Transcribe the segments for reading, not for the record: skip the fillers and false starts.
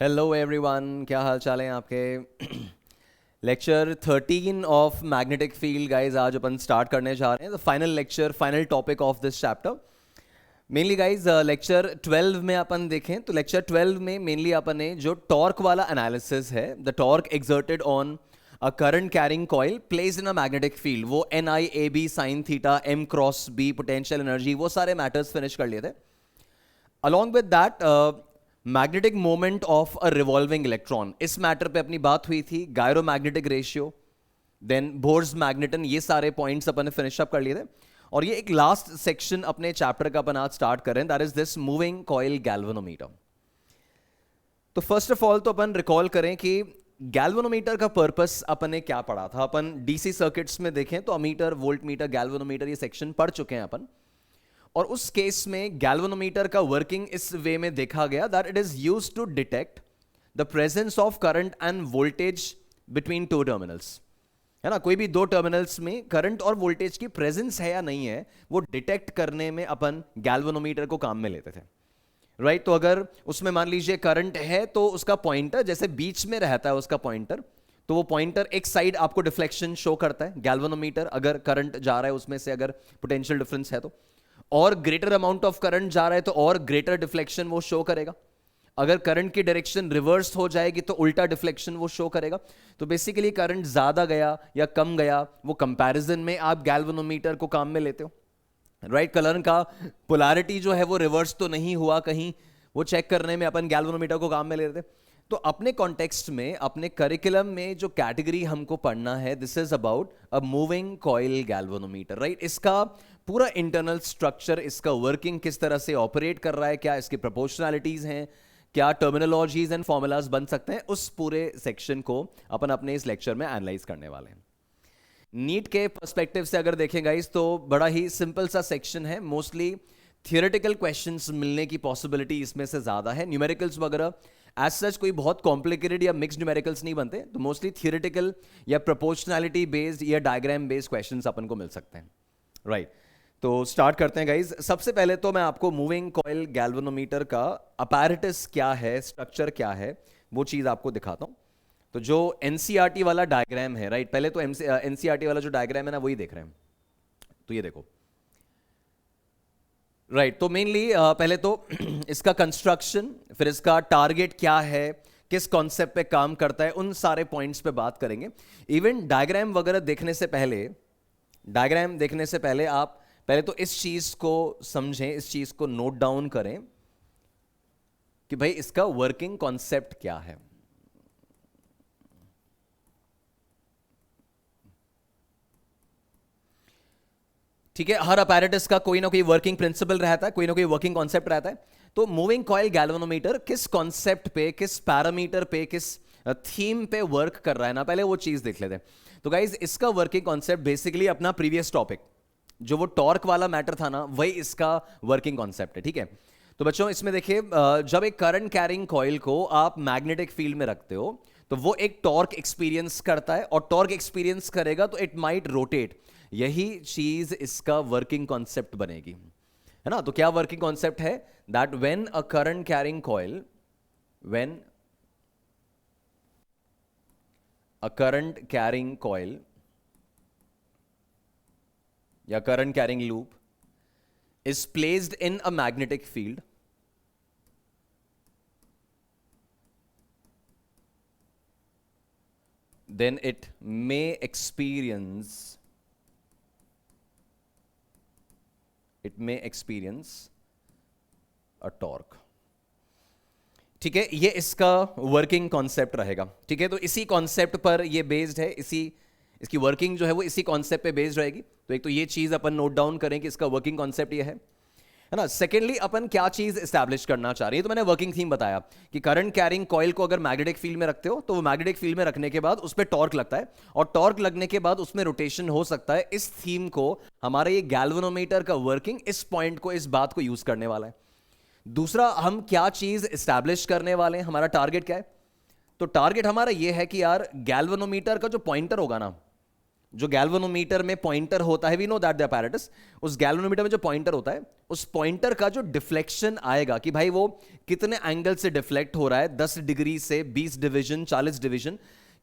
Hello everyone, क्या हाल चाल है आपके। Lecture 13 of magnetic field guys आज अपन स्टार्ट करने जा रहे हैं। The final lecture, final topic of this chapter. Mainly guys lecture 12 में अपन देखें तो लेक्चर 12 में मेनली अपन ने जो टॉर्क वाला एनालिसिस है, the torque exerted on a current carrying coil placed in a magnetic field, वो NIAB sine theta M cross B potential energy, वो सारे मैटर्स फिनिश कर लिए थे। Along with that magnetic moment of a revolving electron, इस matter पे अपनी बात हुई थी। Gyromagnetic ratio, then Bohr's magneton, ये सारे पॉइंट्स अपन ने फिनिश अप कर लिए थे। और ये एक लास्ट सेक्शन अपने चैप्टर का अपन आज स्टार्ट करें, that is this moving coil galvanometer. तो फर्स्ट ऑफ ऑल तो अपन रिकॉल करें कि गैल्वेनोमीटर का पर्पस अपन ने क्या पढ़ा था। अपन डीसी सर्किट्स में देखें तो अमीटर, वोल्ट मीटर, गैल्वेनोमीटर, ये सेक्शन पढ़ चुके हैं अपन। और उस केस में गैल्वेनोमीटर का वर्किंग इस वे में देखा गया that it is used to detect the presence of current and voltage between two terminals, है ना। कोई भी दो टर्मिनल्स में करंट और वोल्टेज की प्रेजेंस है या नहीं है, वो डिटेक्ट करने में अपन गैल्वेनोमीटर को काम में लेते थे, राइट। तो अगर उसमें मान लीजिए करंट है तो उसका पॉइंटर जैसे बीच में रहता है उसका पॉइंटर, तो वो पॉइंटर एक साइड आपको डिफ्लेक्शन शो करता है गैल्वेनोमीटर, अगर करंट जा रहा है उसमें से, अगर पोटेंशियल डिफरेंस है तो। और ग्रेटर अमाउंट ऑफ करंट जा रहा है तो और ग्रेटर डिफ्लेक्शन वो शो करेगा। अगर करंट की डायरेक्शन रिवर्स हो जाएगी तो उल्टा डिफ्लेक्शन वो शो करेगा। तो बेसिकली करंट ज्यादा गया या कम गया, वो कंपैरिजन में आप गैल्वेनोमीटर को काम में लेते हो, राइट। कलर का पोलैरिटी जो है वो रिवर्स तो नहीं हुआ कहीं, वो चेक करने में अपन गैल्वेनोमीटर को काम में ले रहे थे। तो अपने कॉन्टेक्स्ट में, अपने करिकुलम में जो कैटेगरी हमको पढ़ना है, this is about a moving coil galvanometer, right. इसका पूरा इंटरनल स्ट्रक्चर, इसका वर्किंग किस तरह से ऑपरेट कर रहा है, क्या इसकी प्रोपोर्शनैलिटीज हैं, क्या टर्मिनोलॉजीज एंड फॉर्मूलाज बन सकते हैं, उस पूरे सेक्शन को अपन अपने इस लेक्चर में एनालाइज करने वाले हैं। नीट के पर्सपेक्टिव से अगर देखें गाइस तो बड़ा ही सिंपल सा सेक्शन है। मोस्टली थियोरेटिकल क्वेश्चंस मिलने की पॉसिबिलिटी इसमें से ज्यादा है। न्यूमेरिकल्स वगैरह एज सच कोई बहुत कॉम्प्लिकेटेड या मिक्स्ड न्यूमेरिकल्स नहीं बनते, तो मोस्टली थियोरेटिकल या प्रोपोर्शनैलिटी बेस्ड या डायग्राम बेस्ड क्वेश्चंस अपन को मिल सकते हैं, राइट। तो स्टार्ट करते हैं गाइज। सबसे पहले तो मैं आपको मूविंग कॉइल गैल्वेनोमीटर का अपैरेटस क्या है, स्ट्रक्चर क्या है, वो चीज आपको दिखाता हूं। तो जो एनसीईआरटी वाला डायग्राम है, राइट, पहले तो एनसीईआरटी वाला जो डायग्राम है ना, वही देख रहे हैं। तो ये देखो, राइट। तो मेनली पहले तो इसका कंस्ट्रक्शन, फिर इसका टारगेट क्या है, किस कॉन्सेप्ट पे काम करता है, उन सारे पॉइंट्स पे बात करेंगे। इवन डायग्राम वगैरह देखने से पहले, डायग्राम देखने से पहले आप पहले तो इस चीज को समझें, इस चीज को नोट डाउन करें कि भाई इसका वर्किंग कॉन्सेप्ट क्या है। ठीक है, हर अपैरेटस का कोई ना कोई वर्किंग प्रिंसिपल रहता है, कोई ना कोई वर्किंग कॉन्सेप्ट रहता है। तो मूविंग कॉइल गैल्वेनोमीटर किस कॉन्सेप्ट पे, किस पैरामीटर पे, किस थीम पे वर्क कर रहा है ना, पहले वो चीज देख लेते हैं। तो गाइज इसका वर्किंग कॉन्सेप्ट बेसिकली अपना प्रीवियस टॉपिक, जो वो टॉर्क वाला मैटर था ना, वही इसका वर्किंग कॉन्सेप्ट है, ठीक है। तो बच्चों इसमें देखिए, जब एक करंट कैरिंग कॉइल को आप मैग्नेटिक फील्ड में रखते हो तो वो एक टॉर्क एक्सपीरियंस करता है, और टॉर्क एक्सपीरियंस करेगा तो इट माइट रोटेट। यही चीज इसका वर्किंग कॉन्सेप्ट बनेगी, है ना। तो क्या वर्किंग कॉन्सेप्ट है, that when a current carrying coil, when a current carrying coil या current carrying loop is placed in a magnetic field, then it may experience a torque। ठीक है, ये इसका वर्किंग कॉन्सेप्ट रहेगा, ठीक है। तो इसी कॉन्सेप्ट पर ये बेस्ड है, इसकी वर्किंग जो है वो इसी कॉन्सेप्ट पे बेस्ड रहेगी। तो एक तो ये चीज अपन नोट डाउन करें कि इसका वर्किंग कॉन्सेप्ट ये है ना। सेकेंडली अपन क्या चीज एस्टैब्लिश करना चाह रही है, तो मैंने वर्किंग थीम बताया कि करंट कैरिंग कॉइल को अगर मैग्नेटिक फील्ड में रखते हो तो वो मैग्नेटिक फील्ड में रखने के बाद उस पर टॉर्क लगता है, और टॉर्क लगने के बाद उसमें रोटेशन हो सकता है। इस थीम को, हमारा ये गैल्वेनोमीटर का वर्किंग इस पॉइंट को, इस बात को यूज करने वाला है। दूसरा, हम क्या चीज एस्टैब्लिश करने वाले हैं, हमारा टारगेट क्या है। तो टारगेट हमारा ये है कि यार गैल्वेनोमीटर का जो पॉइंटर होगा ना, जो गैल्वेनोमीटर में पॉइंटर होता है, we know that the apparatus, उस गैल्वेनोमीटर में जो पॉइंटर होता है, उस पॉइंटर का जो डिफ्लेक्शन आएगा कि भाई वो कितने एंगल से डिफ्लेक्ट हो रहा है, 10 डिग्री से 20 डिवीजन, 40 डिवीजन,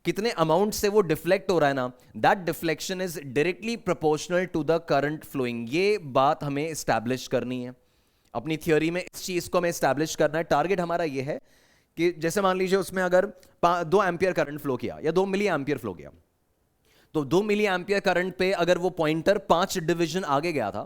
कितने अमाउंट से वो डिफ्लेक्ट हो रहा है ना, that deflection is directly proportional to the current flowing. ये बात हमें एस्टैब्लिश करनी है अपनी थियोरी में, इस चीज को हमें एस्टैब्लिश करना है। टारगेट हमारा ये है कि जैसे मान लीजिए उसमें अगर 2 एम्पियर करंट फ्लो किया या 2 मिली एम्पियर फ्लो किया, तो 2 मिली एम्पियर करंट पे अगर वो पॉइंटर 5 डिवीजन आगे गया था,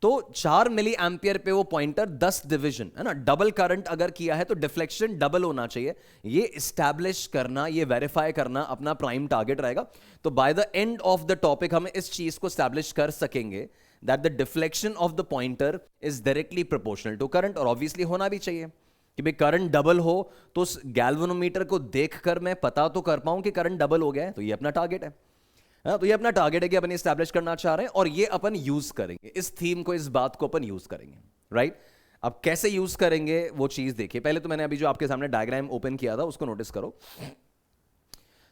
तो 4 मिली एम्पियर पे वो पॉइंटर 10 डिवीजन, है ना, डबल करंट अगर किया है तो डिफ्लेक्शन डबल होना चाहिए। ये इस्टेब्लिश करना, ये वेरीफाई करना अपना प्राइम टारगेट रहेगा। तो by the end of the topic हम इस चीज को इस्टेब्लिश कर सकेंगे that the deflection of the pointer is directly proportional to current. और ऑब्वियसली होना भी चाहिए कि भाई करंट डबल हो तो उस गैल्वेनोमीटर को देखकर मैं पता तो कर पाऊं कि करंट डबल हो गया है। तो ये अपना टारगेट है। तो ये अपना टारगेट है कि अपन एस्टैब्लिश करना चाह रहे हैं और ये अपन यूज करेंगे, इस थीम को, इस बात को अपन यूज करेंगे, राइट। अब कैसे यूज करेंगे वो चीज देखिए। पहले तो मैंने अभी जो आपके सामने डायग्राम ओपन किया था उसको नोटिस करो।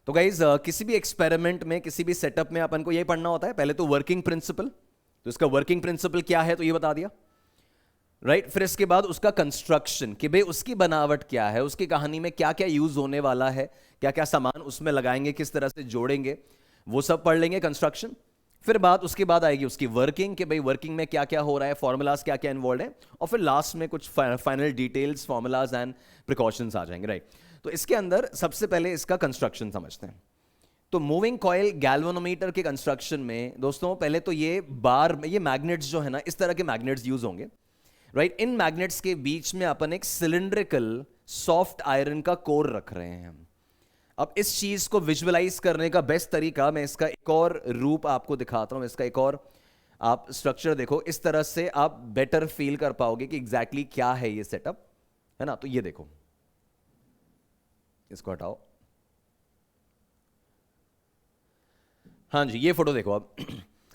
तो गाइज किसी भी एक्सपेरिमेंट में, किसी भी सेटअप में अपन को ये पढ़ना होता है पहले तो वर्किंग प्रिंसिपल। तो इसका वर्किंग प्रिंसिपल क्या है तो ये बता दिया, राइट। फिर इसके बाद उसका कंस्ट्रक्शन कि भाई उसकी बनावट क्या है, उसकी कहानी में क्या क्या यूज होने वाला है, क्या क्या सामान उसमें लगाएंगे, किस तरह से जोड़ेंगे, वो सब पढ़ लेंगे, कंस्ट्रक्शन। फिर बात उसके बाद आएगी उसकी वर्किंग कि भाई वर्किंग में क्या क्या हो रहा है, फॉर्मूलाज क्या क्या इन्वॉल्व है, और फिर लास्ट में कुछ final details, formulas and precautions आ जाएंगे, राइट। तो इसके अंदर सबसे पहले इसका कंस्ट्रक्शन समझते हैं। तो मूविंग कॉइल गैल्वेनोमीटर के कंस्ट्रक्शन में दोस्तों पहले तो ये मैग्नेट्स जो है ना, इस तरह के मैग्नेट्स यूज होंगे, राइट। इन मैग्नेट्स के बीच में अपन एक सिलिंड्रिकल सॉफ्ट आयरन का कोर रख रहे हैं हम। अब इस चीज को विजुअलाइज करने का बेस्ट तरीका, मैं इसका एक और रूप आपको दिखाता हूं, इसका एक और आप स्ट्रक्चर देखो, इस तरह से आप बेटर फील कर पाओगे कि एग्जैक्टली क्या है ये सेटअप, है ना। तो ये देखो, इसको हटाओ, हाँ जी, ये फोटो देखो।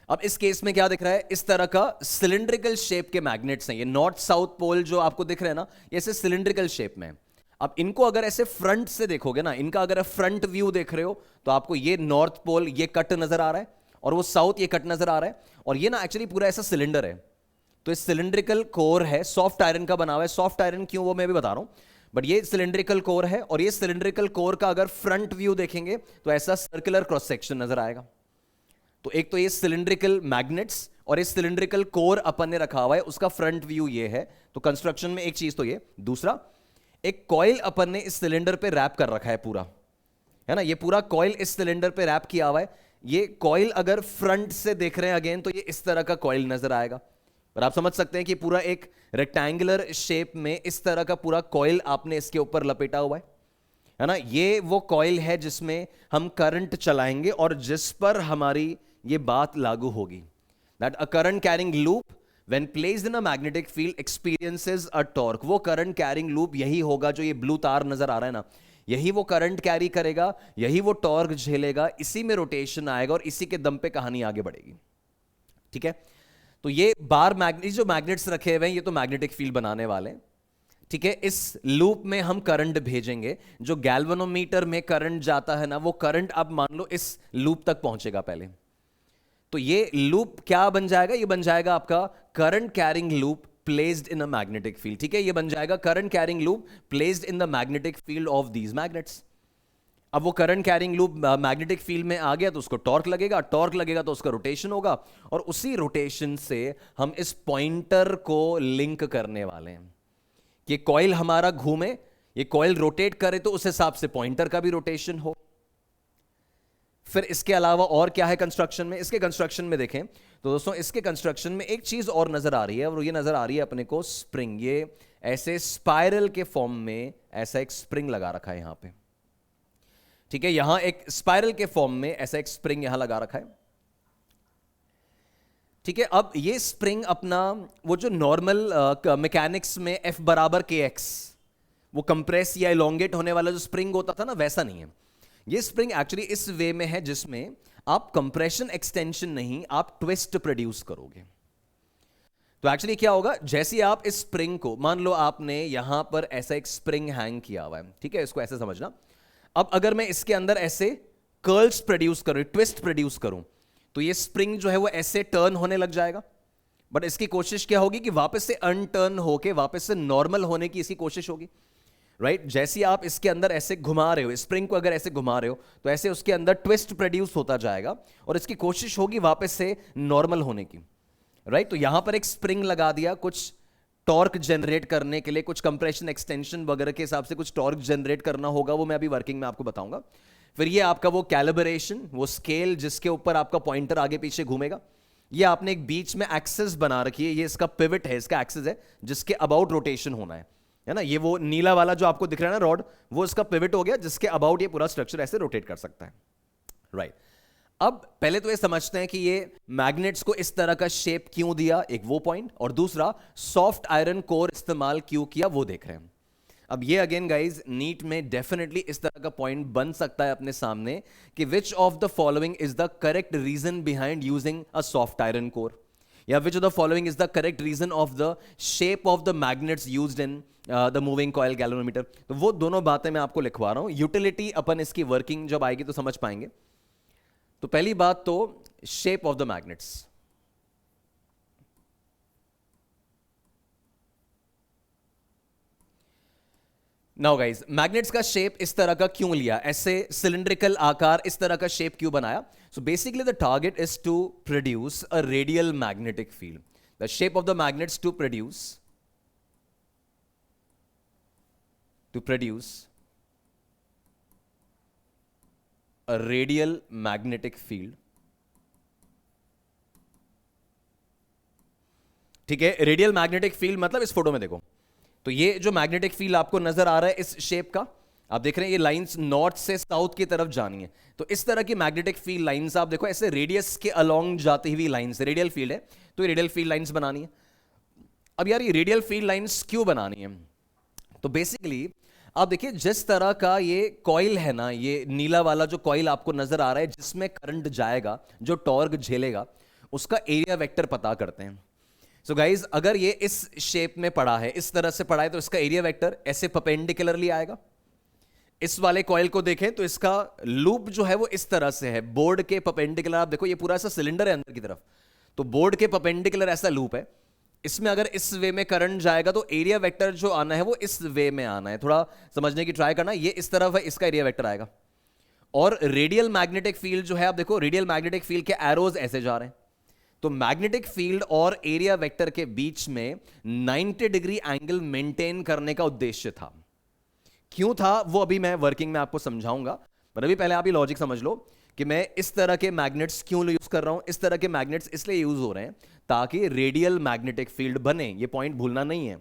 अब इस केस में क्या दिख रहा है, इस तरह का सिलिंड्रिकल शेप के मैग्नेट्स हैं ये। नॉर्थ साउथ पोल जो आपको दिख रहे हैं ना, ये ऐसे सिलिंड्रिकल शेप में है। अब इनको अगर ऐसे फ्रंट से देखोगे ना, इनका अगर फ्रंट व्यू देख रहे हो तो आपको ये नॉर्थ पोल ये कट नजर आ रहा है और वो साउथ ये कट नजर आ रहा है, और ये ना एक्चुअली पूरा ऐसा सिलेंडर है। तो इस सिलिंड्रिकल कोर है, सॉफ्ट आयरन का बना हुआ है। सॉफ्ट आयरन क्यों वो मैं भी बता रहा हूं, बट ये सिलिंड्रिकल कोर है, और ये सिलिंड्रिकल कोर का अगर फ्रंट व्यू देखेंगे तो ऐसा सर्कुलर क्रॉस सेक्शन नजर आएगा। तो एक तो ये सिलिंड्रिकल मैग्नेट्स और इस सिलिंड्रिकल कोर अपन ने रखा हुआ है, उसका फ्रंट व्यू ये है। तो कंस्ट्रक्शन में एक चीज तो ये, दूसरा एक कॉइल अपन ने इस सिलेंडर पे रैप कर रखा है पूरा, है ना। ये पूरा कॉइल इस सिलेंडर पे रैप किया हुआ है। ये कॉइल अगर फ्रंट से देख रहे हैं अगेन तो ये इस तरह का कॉइल नजर आएगा, पर आप समझ सकते हैं कि पूरा एक रेक्टेंगुलर शेप में इस तरह का पूरा कॉइल आपने इसके ऊपर लपेटा हुआ है ना। ये वो कॉइल है जिसमें हम करंट चलाएंगे और जिस पर हमारी ये बात लागू होगी, that a current carrying loop when placed in a magnetic field experiences a torque। वो करंट कैरिंग लूप यही होगा, जो ये ब्लू तार नजर आ रहा है ना, यही वो करंट कैरी करेगा, यही वो टॉर्क झेलेगा, इसी में रोटेशन आएगा और इसी के दम पे कहानी आगे बढ़ेगी, ठीक है। तो ये बार मैग्नेट जो मैग्नेट्स रखे हुए हैं ये तो मैग्नेटिक फील्ड बनाने वाले हैं, ठीक है। इस लूप में हम करंट भेजेंगे, जो गैल्वेनोमीटर में करंट जाता है ना, वो करंट अब मान लो इस लूप तक पहुंचेगा पहले। तो ये लूप क्या बन जाएगा, ये बन जाएगा आपका current carrying loop placed in a magnetic field, ठीक है। ये बन जाएगा current carrying loop placed in the magnetic field of these magnets. अब वो current carrying loop magnetic field में आ गया तो उसको टॉर्क लगेगा, टॉर्क लगेगा तो उसका रोटेशन होगा, और उसी रोटेशन से हम इस पॉइंटर को लिंक करने वाले हैं कि कॉइल हमारा घूमे, ये कॉइल रोटेट करे तो उस हिसाब से पॉइंटर का भी रोटेशन हो। फिर इसके अलावा और क्या है कंस्ट्रक्शन में, इसके कंस्ट्रक्शन में देखें तो दोस्तों इसके कंस्ट्रक्शन में एक चीज और नजर आ रही है, और ये नजर आ रही है अपने को स्प्रिंग। ये ऐसे स्पाइरल के फॉर्म में ऐसा एक स्प्रिंग लगा रखा है यहां पे, ठीक है। यहां एक स्पाइरल के फॉर्म में ऐसा एक स्प्रिंग यहां लगा रखा है, ठीक है। अब ये स्प्रिंग अपना वो जो नॉर्मल मैकेनिक्स में F बराबर kx, वो कंप्रेस या इलोंगेट होने वाला जो स्प्रिंग होता था ना, वैसा नहीं है। ये स्प्रिंग एक्चुअली इस वे में है जिसमें आप कंप्रेशन एक्सटेंशन नहीं, आप ट्विस्ट प्रोड्यूस करोगे। तो एक्चुअली क्या होगा, जैसे आप इस स्प्रिंग को, मान लो आपने यहां पर ऐसा एक स्प्रिंग हैंग किया हुआ है, ठीक है, इसको ऐसे समझना। अब अगर मैं इसके अंदर ऐसे कर्ल्स प्रोड्यूस करूं, ट्विस्ट प्रोड्यूस करूं, तो ये स्प्रिंग जो है वो ऐसे टर्न होने लग जाएगा, बट इसकी कोशिश क्या होगी कि वापस से अनटर्न होके वापस से नॉर्मल होने की इसकी कोशिश होगी, राइट? जैसे आप इसके अंदर ऐसे घुमा रहे हो, स्प्रिंग को अगर ऐसे घुमा रहे हो, तो ऐसे उसके अंदर ट्विस्ट प्रोड्यूस होता जाएगा और इसकी कोशिश होगी वापस से नॉर्मल होने की, राइट? तो यहां पर एक स्प्रिंग लगा दिया कुछ टॉर्क जनरेट करने के लिए, कुछ कंप्रेशन एक्सटेंशन वगैरह के हिसाब से कुछ टॉर्क जनरेट करना होगा, वो मैं अभी वर्किंग में आपको बताऊंगा। फिर ये आपका वो कैलिब्रेशन, वो स्केल जिसके ऊपर आपका पॉइंटर आगे पीछे घूमेगा, ये आपने एक बीच में एक्सिस बना रखी है, ये इसका पिवट है, इसका एक्सिस है जिसके अबाउट रोटेशन होना है ना? ये वो नीला वाला जो आपको दिख रहा है ना रॉड, वो इसका पिवट हो गया जिसके अबाउट ये पूरा स्ट्रक्चर ऐसे रोटेट कर सकता है, राइट? अब पहले तो ये समझते हैं कि ये मैग्नेट्स को इस तरह का शेप क्यों दिया, एक वो पॉइंट, और दूसरा सॉफ्ट आयरन कोर इस्तेमाल क्यों किया वो देख रहे हैं। अब ये अगेन गाइज नीट में डेफिनेटली इस तरह का पॉइंट बन सकता है अपने सामने कि which of the following is the correct reason behind using a soft iron core, या which of the following is the correct reason of the shape of the magnets used in the moving coil galvanometer. तो वो दोनों बातें मैं आपको लिखवा रहा हूं, यूटिलिटी अपन इसकी वर्किंग जब आएगी तो समझ पाएंगे। तो पहली बात तो shape of the magnets. Now guys, magnets का शेप इस तरह का क्यों लिया, ऐसे सिलिंड्रिकल आकार, इस तरह का शेप क्यों बनाया? So basically the target is to produce a radial magnetic field. The shape of the magnets to produce a radial magnetic field। ठीक है, रेडियल मैग्नेटिक फील्ड मतलब इस फोटो में देखो, तो ये जो मैग्नेटिक फील्ड आपको नजर आ रहा है इस शेप का, आप देख रहे हैं ये लाइंस नॉर्थ से साउथ की तरफ जानी है, तो इस तरह की मैग्नेटिक फील्ड लाइंस आप देखो ऐसे रेडियस के अलोंग जाती हुई लाइंस, रेडियल फील्ड है तो ये रेडियल फील्ड लाइंस बनानी है। अब यार ये रेडियल फील्ड लाइंस क्यों बनानी है? तो बेसिकली आप देखिए जिस तरह का ये कॉइल है ना, ये नीला वाला जो कॉइल आपको नजर आ रहा है जिसमें करंट जाएगा, जो टॉर्क झेलेगा, उसका एरिया वेक्टर पता करते हैं। सो गाइज अगर ये इस शेप में पड़ा है, इस तरह से पड़ा है, तो इसका एरिया वेक्टर ऐसे परपेंडिकुलरली आएगा। इस वाले कॉइल को देखें तो इसका लूप जो है वो इस तरह से है, बोर्ड के परपेंडिकुलर। आप देखो ये पूरा ऐसा सिलेंडर है अंदर की तरफ, तो बोर्ड के परपेंडिकुलर ऐसा लूप है, इसमें अगर इस वे में करंट जाएगा तो एरिया वेक्टर जो आना है वो इस वे में आना है। थोड़ा समझने की ट्राई करना, ये इस तरफ है, इसका एरिया वेक्टर आएगा। और रेडियल मैग्नेटिक फील्ड जो है, आप देखो रेडियल मैग्नेटिक फील्ड के एरोज ऐसे जा रहे हैं, तो मैग्नेटिक फील्ड और एरिया वेक्टर के बीच में 90 डिग्री एंगल मेंटेन करने का उद्देश्य था। क्यों था वो अभी मैं वर्किंग में आपको समझाऊंगा, पर अभी पहले आप ये लॉजिक समझ लो कि मैं इस तरह के मैग्नेट्स क्यों यूज कर रहा हूं। इस तरह के मैग्नेट्स इसलिए यूज हो रहे हैं ताकि रेडियल मैग्नेटिक फील्ड बने, ये पॉइंट भूलना नहीं है।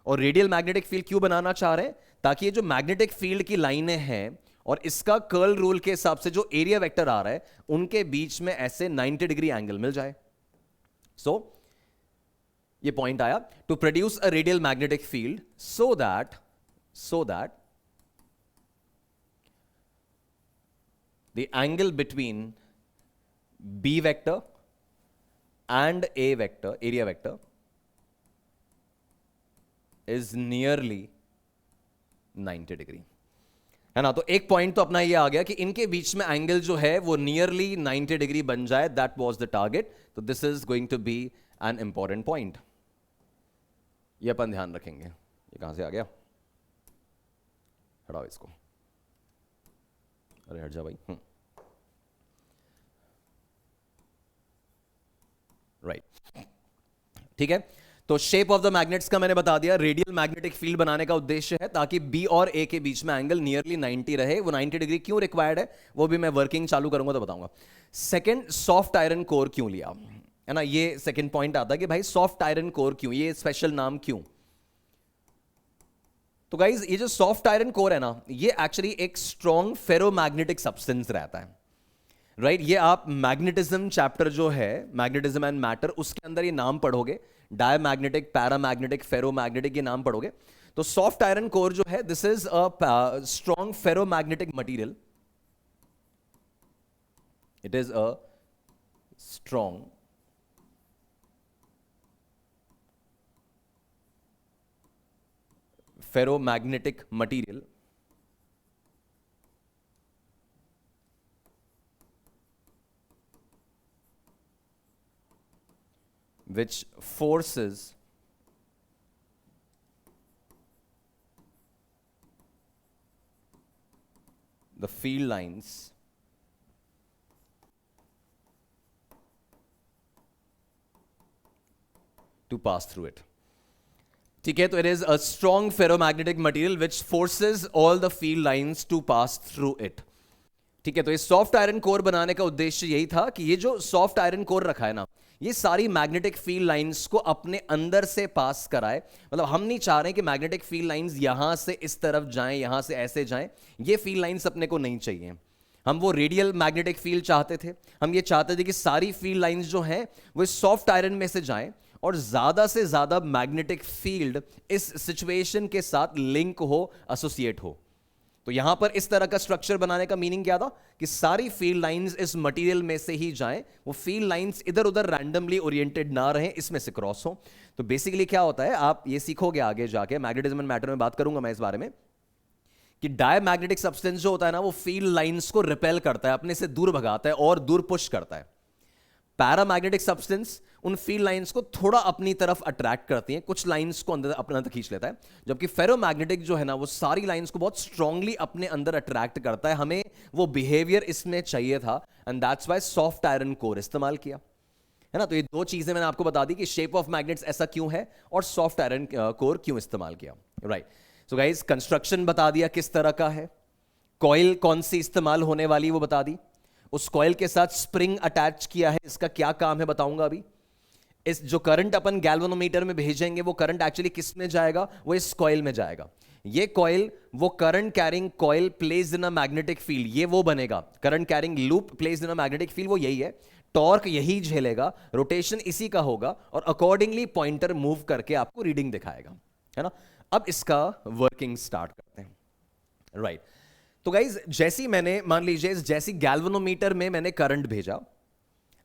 और रेडियल मैग्नेटिक फील्ड क्यों बनाना चाह रहे हैं? ताकि ये जो मैग्नेटिक फील्ड की लाइनें हैं और इसका कर्ल रूल के हिसाब से जो एरिया वेक्टर आ रहा है, उनके बीच में ऐसे 90 डिग्री एंगल मिल जाए। सो ये पॉइंट आया, to produce a radial magnetic field so that the angle between B vector and A vector, area vector, is nearly 90 degree, है ना? तो एक पॉइंट तो अपना ये आ गया कि इनके बीच में एंगल जो है वो नियरली 90 डिग्री बन जाए, दैट वाज द टारगेट। तो this is going to be an important point, ये अपन ध्यान रखेंगे। ये कहां से आ गया? हटाओ इसको, अरे हट जा भाई। राइट, ठीक है। तो शेप ऑफ द मैग्नेट्स का मैंने बता दिया, रेडियल मैग्नेटिक फील्ड बनाने का उद्देश्य है ताकि बी और ए के बीच में एंगल नियरली 90 रहे। वो 90 डिग्री क्यों रिक्वायर्ड है वो भी मैं वर्किंग चालू करूंगा तो बताऊंगा। सेकंड, सॉफ्ट आयरन कोर क्यों लिया, है ना? ये सेकंड पॉइंट आता है कि भाई सॉफ्ट आयरन कोर क्यों, ये स्पेशल नाम क्यों? तो गाइज ये जो सॉफ्ट आयरन कोर है ना, ये एक्चुअली एक स्ट्रॉन्ग फेरोमैग्नेटिक सब्सटेंस रहता है, राइट? ये आप मैग्नेटिज्म चैप्टर जो है, मैग्नेटिज्म एंड मैटर, उसके अंदर ये नाम पढ़ोगे, डायमैग्नेटिक, पैरामैग्नेटिक, फेरोमैग्नेटिक, ये नाम पढ़ोगे। तो सॉफ्ट आयरन कोर जो है, this is a strong ferromagnetic material, it is a strong ferromagnetic material which forces the field lines to pass through it. ठीक है, तो it is a strong ferromagnetic material which forces all the field lines to pass through it. ठीक है, तो ये soft iron core बनाने का उद्देश्य यही था कि ये जो सॉफ्ट आयरन कोर रखा है ना, ये सारी मैग्नेटिक फील्ड लाइंस को अपने अंदर से पास कराए. मतलब हम नहीं चाह रहे कि मैग्नेटिक फील्ड लाइंस यहां से इस तरफ जाएं, यहां से ऐसे जाएं. ये फील्ड लाइंस अपने को नहीं चाहिए. हम वो रेडियल मैग्नेटिक फील्ड चाहते थे. हम ये चाहते थे कि सारी फील्ड लाइंस जो हैं वो सॉफ्ट आयरन में से जाएं और ज्यादा से ज्यादा मैग्नेटिक फील्ड इस सिचुएशन के साथ लिंक हो, एसोसिएट हो. तो यहां पर इस तरह का स्ट्रक्चर बनाने का मीनिंग क्या था कि सारी फील्ड लाइंस इस मटेरियल में से ही जाएं, वो फील्ड लाइंस इधर उधर रैंडमली ओरिएंटेड ना रहें, इसमें से क्रॉस हो. तो बेसिकली क्या होता है, आप ये सीखोगे आगे जाके, मैग्नेटिज्म एंड मैटर में बात करूंगा मैं इस बारे में, कि डायमैग्नेटिक सब्सटेंस जो होता है ना, वो फील्ड लाइंस को रिपेल करता है, अपने से दूर भगाता है और दूर पुश करता है. पैरामैग्नेटिक सब्सटेंस उन फील्ड लाइंस को थोड़ा अपनी तरफ अट्रैक्ट करती हैं, कुछ लाइंस को अंदर अपने अंदर खींच लेता है. जबकि फेरोमैग्नेटिक जो है ना, वो सारी लाइंस को बहुत स्ट्रांगली अपने अंदर अट्रैक्ट करता है. हमें वो बिहेवियर इसमें चाहिए था, and that's why soft iron core इस्तेमाल किया है ना. तो ये दो चीजें मैंने आपको बता दी कि शेप ऑफ मैग्नेट्स ऐसा क्यों है और सॉफ्ट आयरन कोर क्यों इस्तेमाल किया. राइट. सो गाइस, कंस्ट्रक्शन बता दिया किस तरह का है, कॉइल कौन सी इस्तेमाल होने वाली वो बता दी, उस कॉइल के साथ स्प्रिंग अटैच किया है, इसका क्या काम है बताऊंगा अभी. इस जो करंट अपन गैल्वेनोमीटर में भेजेंगे वो करंट एक्चुअली किस में जाएगा, वो इस कॉइल में जाएगा. ये कॉइल, वो current carrying coil placed in a magnetic field, ये वो बनेगा. Current carrying loop placed in a magnetic field, वो यही है. टॉर्क यही झेलेगा, रोटेशन इसी का होगा और अकॉर्डिंगली पॉइंटर मूव करके आपको रीडिंग दिखाएगा, है ना. अब इसका वर्किंग स्टार्ट करते हैं. राइट. तो गाइज, जैसी मैंने, मान लीजिए जैसी गैल्वेनोमीटर में मैंने करंट भेजा,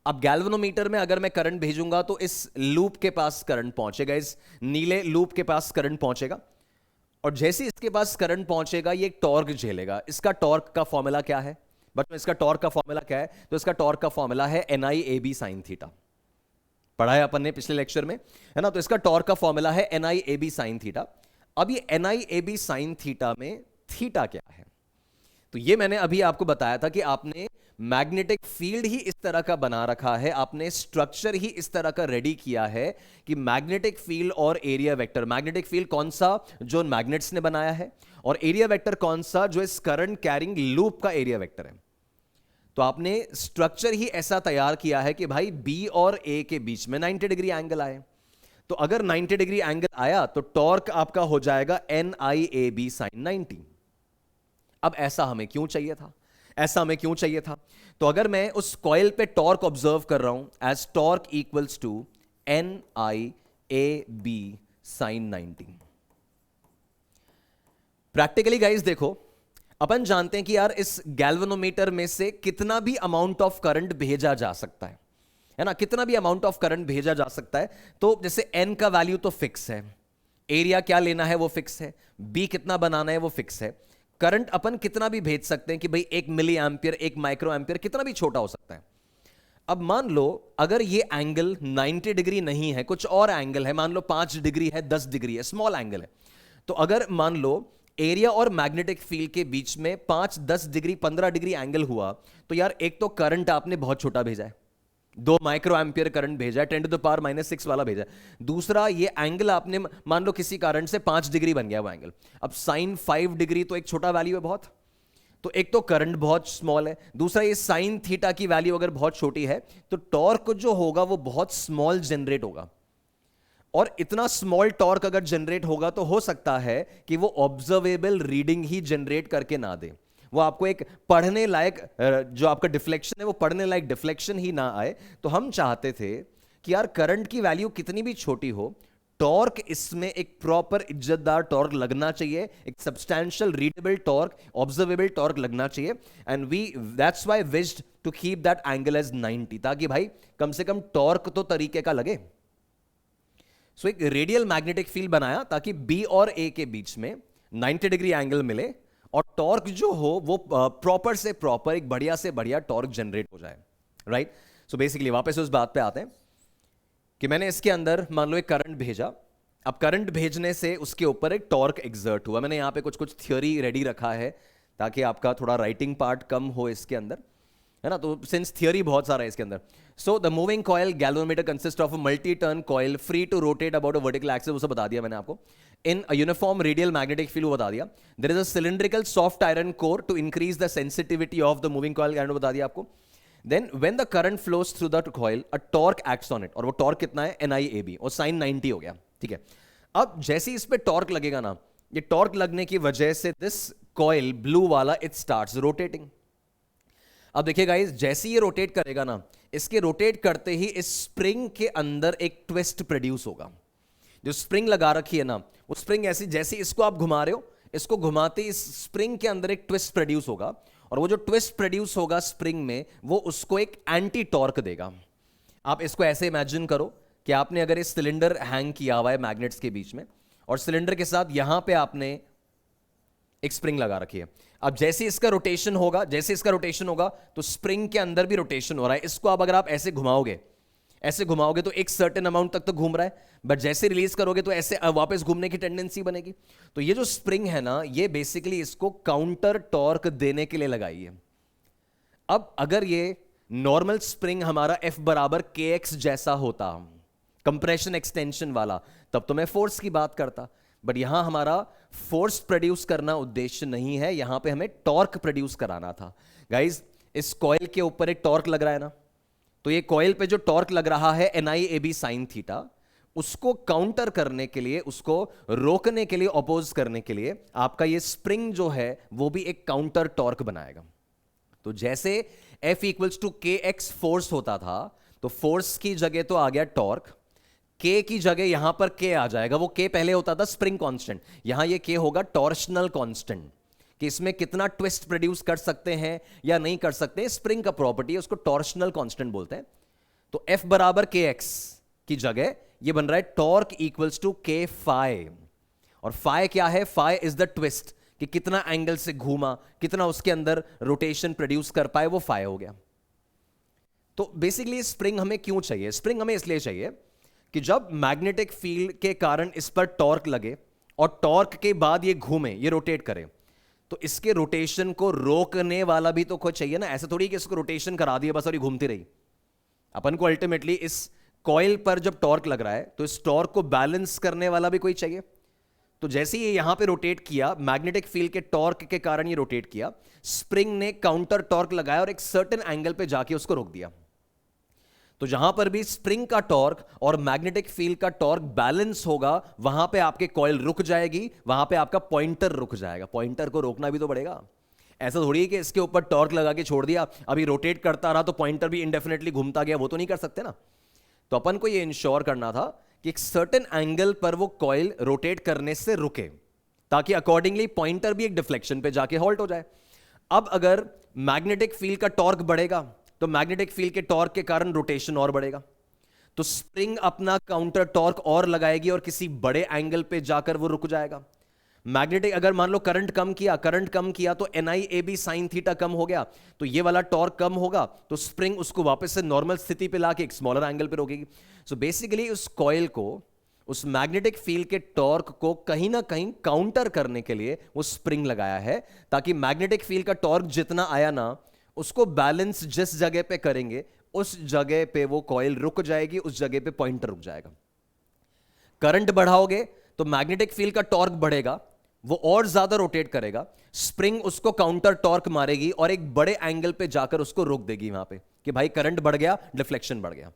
अब गैल्वेनोमीटर में अगर मैं करंट भेजूंगा तो इस लूप के पास करंट पहुंचेगा, इस नीले लूप के पास करंट पहुंचेगा, और जैसे इसके पास करंट पहुंचेगा ये टॉर्क झेलेगा. इसका टॉर्क का फॉर्मूला क्या है बच्चों, इसका टॉर्क का फॉर्मूला क्या है, तो इसका टॉर्क का फॉर्मूला है NIAB sin थीटा. पढ़ा है अपन ने पिछले लेक्चर में, है ना. तो इसका टॉर्क का फॉर्मूला है NIAB sin थीटा. अब ये NIAB sin थीटा में थीटा क्या है, तो ये मैंने अभी आपको बताया था कि आपने मैग्नेटिक फील्ड ही इस तरह का बना रखा है, आपने स्ट्रक्चर ही इस तरह का रेडी किया है कि मैग्नेटिक फील्ड और एरिया वेक्टर, मैग्नेटिक फील्ड कौन सा जो मैग्नेट्स ने बनाया है, और एरिया वेक्टर कौन सा जो इस करंट कैरिंग लूप का एरिया वेक्टर है. तो आपने स्ट्रक्चर ही ऐसा तैयार किया है कि भाई B और A के बीच में 90 डिग्री एंगल आए. तो अगर 90 डिग्री एंगल आया तो टॉर्क आपका हो जाएगा NIAB sin 90. अब ऐसा हमें क्यों चाहिए था, ऐसा हमें क्यों चाहिए था, तो अगर मैं उस कॉइल पे टॉर्क ऑब्जर्व कर रहा हूं as torque equals to NIAB sin 90. Practically guys देखो, अपन जानते हैं कि यार इस गैल्वेनोमीटर में से कितना भी अमाउंट ऑफ करंट भेजा जा सकता है ना, कितना भी अमाउंट ऑफ करंट भेजा जा सकता है. तो जैसे N का वैल्यू तो फिक्स है, एरिया क्या लेना है वो फिक्स है, B कितना बनाना है वो फिक्स है, करंट अपन कितना भी भेज सकते हैं कि भाई 1 मिली एम्पियर, 1 माइक्रो एम्पियर, कितना भी छोटा हो सकता है. अब मान लो अगर ये एंगल 90 डिग्री नहीं है, कुछ और एंगल है, मान लो 5 डिग्री है, 10 डिग्री है, स्मॉल एंगल है, तो अगर मान लो एरिया और मैग्नेटिक फील्ड के बीच में 5, 10 डिग्री, 15 डिग्री एंगल हुआ, तो यार एक तो करंट आपने बहुत छोटा भेजा है, 2 माइक्रो एम्पियर करंट भेजा है, 10⁻⁻⁶ वाला भेजा है. दूसरा, ये एंगल आपने मान लो किसी कारण से 5 डिग्री बन गया वो एंगल, अब sin 5 डिग्री तो एक छोटा वैल्यू है बहुत, तो एक तो करंट बहुत स्मॉल है, दूसरा ये sin थीटा की वैल्यू अगर बहुत छोटी है तो टॉर्क जो होगा वो बहुत स्मॉल जनरेट होगा. और इतना स्मॉल टॉर्क अगर जनरेट होगा तो हो सकता है कि वो ऑब्जर्वेबल रीडिंग ही जनरेट करके ना दे, वो आपको एक पढ़ने लायक, जो आपका डिफ्लेक्शन है वो पढ़ने लायक डिफ्लेक्शन ही ना आए. तो हम चाहते थे कि यार करंट की वैल्यू कितनी भी छोटी हो, टॉर्क इसमें एक प्रॉपर इज्जतदार टॉर्क लगना चाहिए, एक substantial readable torque, observable torque लगना चाहिए. And that's why wished to keep that angle as 90, ताकि भाई कम से कम टॉर्क तो तरीके का लगे. सो एक रेडियल मैग्नेटिक फील्ड बनाया ताकि B और A के बीच में 90 डिग्री एंगल मिले और टॉर्क जो हो वो प्रॉपर से प्रॉपर, एक बढ़िया से बढ़िया टॉर्क जनरेट हो जाए. राइट. सो बेसिकली वापस उस बात पे आते हैं कि मैंने इसके अंदर मान लो एक करंट भेजा, अब करंट भेजने से उसके ऊपर एक टॉर्क एग्जर्ट हुआ। मैंने यहां पे कुछ कुछ थ्योरी रेडी रखा है ताकि आपका थोड़ा राइटिंग पार्ट कम हो इसके अंदर, है ना। तो सिंस थियोरी बहुत सारा है इसके अंदर। So the moving coil galvanometer consist of a multi turn coil free to rotate about a vertical axis, वो सब बता दिया मैंने आपको। In a uniform radial magnetic field, वो बता दिया। There is a cylindrical soft iron core to increase the sensitivity of the moving coil, बता दिया आपको। Then when the current flows through the coil a torque acts on it, और वो torque कितना है, NIAB, और साइन 90 हो गया, ठीक है। अब जैसे ही इस पे टॉर्क लगेगा ना, ये टॉर्क लगने की वजह से दिस कॉइल ब्लू वाला इट स्टार्ट्स रोटेटिंग। अब देखिए गाइस, जैसे ये रोटेट करेगा ना, इसके रोटेट करते ही इस स्प्रिंग के अंदर एक ट्विस्ट प्रोड्यूस होगा। जो स्प्रिंग लगा रखी है ना, वो स्प्रिंग ऐसी, जैसे इसको आप घुमा रहे हो, इसको घुमाते इस स्प्रिंग के अंदर एक ट्विस्ट प्रोड्यूस होगा, और वो जो ट्विस्ट प्रोड्यूस होगा स्प्रिंग में, वो उसको एक एंटी टॉर्क देगा। आप इसको ऐसे इमेजिन करो कि आपने अगर इस सिलेंडर हैंग किया हुआ है मैग्नेट्स के बीच में, और सिलेंडर के साथ यहां पे आपने एक स्प्रिंग लगा रखी है। अब जैसे इसका रोटेशन होगा, जैसे इसका रोटेशन होगा, तो स्प्रिंग के अंदर भी रोटेशन हो रहा है। इसको अब अगर आप ऐसे घुमाओगे, ऐसे घुमाओगे तो एक सर्टेन अमाउंट तक तो घूम रहा है, बट जैसे रिलीज करोगे तो ऐसे वापस घूमने की टेंडेंसी बनेगी। तो ये जो स्प्रिंग है ना, ये बेसिकली इसको काउंटर टॉर्क देने के लिए लगाई है। अब अगर ये नॉर्मल स्प्रिंग हमारा F बराबर KX जैसा होता, कंप्रेशन एक्सटेंशन वाला, तब तो मैं फोर्स की बात करता। बट यहां हमारा फोर्स प्रोड्यूस करना उद्देश्य नहीं है, यहां पे हमें टॉर्क प्रोड्यूस कराना था। गाइज, इस कॉइल के ऊपर एक टॉर्क लग रहा है ना, तो ये कॉइल पे जो टॉर्क लग रहा है NIAB साइन थीटा, उसको काउंटर करने के लिए, उसको रोकने के लिए, अपोज करने के लिए आपका ये स्प्रिंग जो है वो भी एक काउंटर टॉर्क बनाएगा। तो जैसे F equals to KX force होता था, तो फोर्स की जगह तो आ गया टॉर्क, K की जगह यहां पर K आ जाएगा। वो K पहले होता था स्प्रिंग कांस्टेंट, यहां ये K होगा टॉर्शनल कांस्टेंट, कि इसमें कितना ट्विस्ट प्रोड्यूस कर सकते हैं या नहीं कर सकते, स्प्रिंग का प्रॉपर्टी है, उसको टॉर्शनल कांस्टेंट बोलते हैं। तो F बराबर KX की जगह ये बन रहा है torque equals to K phi, और फाई क्या है, फाई इज द ट्विस्ट, कि कितना एंगल से घूमा, कितना उसके अंदर रोटेशन प्रोड्यूस कर पाए, वो फाई हो गया। तो बेसिकली स्प्रिंग हमें क्यों चाहिए? स्प्रिंग हमें इसलिए चाहिए कि जब मैग्नेटिक फील्ड के कारण इस पर टॉर्क लगे और टॉर्क के बाद ये घूमे, ये रोटेट करे, तो इसके रोटेशन को रोकने वाला भी तो कोई चाहिए ना। ऐसा थोड़ी कि इसको रोटेशन करा दिया बस और ये घूमती रही। अपन को अल्टीमेटली इस कॉइल पर जब टॉर्क लग रहा है, तो इस टॉर्क को बैलेंस करने वाला भी कोई चाहिए। तो जैसे ही ये यहां पे रोटेट किया, मैग्नेटिक फील्ड के टॉर्क के कारण ये रोटेट किया, स्प्रिंग ने काउंटर टॉर्क लगाया और एक सर्टेन एंगल पे जाके उसको रोक दिया। तो जहां पर भी स्प्रिंग का टॉर्क और मैग्नेटिक फील्ड का टॉर्क बैलेंस होगा, वहां पे आपके कॉइल रुक जाएगी, वहां पे आपका पॉइंटर रुक जाएगा। पॉइंटर को रोकना भी तो पड़ेगा। ऐसा थोड़ी है कि इसके ऊपर टॉर्क लगा के छोड़ दिया, अभी रोटेट करता रहा तो पॉइंटर भी इंडेफिनेटली घूमता गया, वो तो नहीं कर सकते ना। तो अपन को ये इंश्योर करना था कि एक सर्टेन एंगल पर वो कॉइल रोटेट करने से रुके, ताकि अकॉर्डिंगली पॉइंटर भी एक डिफ्लेक्शन पे जाके हॉल्ट हो जाए। अब अगर मैग्नेटिक फील्ड का टॉर्क बढ़ेगा, तो मैग्नेटिक फील्ड के टॉर्क के कारण रोटेशन और बढ़ेगा, तो स्प्रिंग अपना काउंटर टॉर्क और लगाएगी और किसी बड़े एंगल पे जाकर वो रुक जाएगा। मैग्नेटिक, अगर मान लो करंट कम किया, करंट कम किया तो NIAB साइन थीटा कम हो गया, तो ये वाला टॉर्क कम होगा, तो स्प्रिंग उसको वापस से नॉर्मल स्थिति पे लाके एक स्मॉलर एंगल पे रोकेगी। सो बेसिकली उस कॉइल को, उस मैग्नेटिक फील्ड के टॉर्क को कहीं ना कहीं काउंटर करने के लिए वो स्प्रिंग लगाया है, ताकि मैग्नेटिक फील्ड का टॉर्क जितना आया ना, उसको बैलेंस जिस जगह पे करेंगे, उस जगह पे वो कॉइल रुक जाएगी, उस जगह पे पॉइंटर रुक जाएगा। करंट बढ़ाओगे तो मैग्नेटिक फील्ड का टॉर्क बढ़ेगा, वो और ज्यादा रोटेट करेगा, स्प्रिंग उसको काउंटर टॉर्क मारेगी और एक बड़े एंगल पे जाकर उसको रोक देगी वहां पे, कि भाई करंट बढ़ गया, डिफ्लेक्शन बढ़ गया।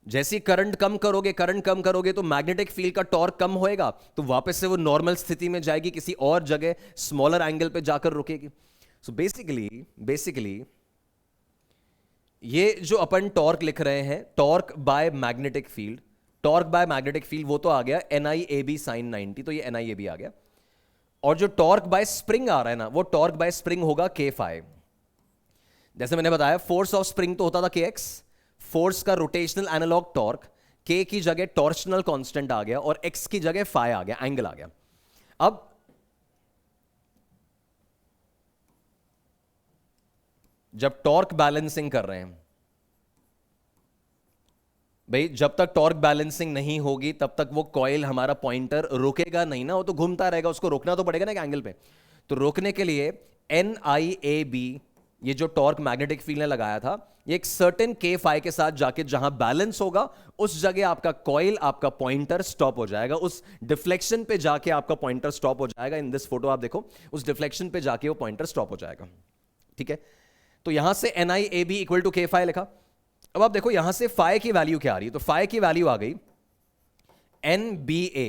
जैसे करंट कम करोगे, करंट कम करोगे, तो मैग्नेटिक फील्ड का टॉर्क कम होएगा, तो वापस से वो नॉर्मल स्थिति में जाएगी, किसी और जगह स्मॉलर एंगल पे जाकर रुकेगी। सो बेसिकली ये जो अपन टॉर्क लिख रहे हैं, torque by magnetic field, torque by magnetic field, वो तो आ गया NIAB साइन 90, तो ये NIAB आ गया। और जो टॉर्क बाय स्प्रिंग आ रहा है ना, वो टॉर्क बाय स्प्रिंग होगा K5। जैसे मैंने बताया, फोर्स ऑफ स्प्रिंग तो होता था KX, फोर्स का रोटेशनल एनालॉग टॉर्क, K की जगह टॉर्शनल कांस्टेंट आ गया और X की जगह फाई आ गया, एंगल आ गया। अब जब टॉर्क बैलेंसिंग कर रहे हैं, भाई जब तक टॉर्क बैलेंसिंग नहीं होगी तब तक वो कॉइल हमारा पॉइंटर रुकेगा नहीं ना, वो तो घूमता रहेगा, उसको रोकना तो पड़ेगा ना एक एंगल पे। तो रोकने के लिए NIAB, ये जो टॉर्क मैग्नेटिक फील्ड ने लगाया था, ये एक सर्टेन K फाई के साथ जाके जहां बैलेंस होगा उस जगह आपका कॉइल, आपका पॉइंटर स्टॉप हो जाएगा, उस डिफ्लेक्शन पे जाके आपका पॉइंटर स्टॉप हो जाएगा। इन दिस फोटो आप देखो, उस डिफ्लेक्शन पे जाके वो पॉइंटर स्टॉप हो जाएगा। ठीक है, तो यहां से NIAB equal to K phi लिखा। अब आप देखो यहां से फाई की वैल्यू क्या आ रही है, तो फाई की वैल्यू आ गई NBA,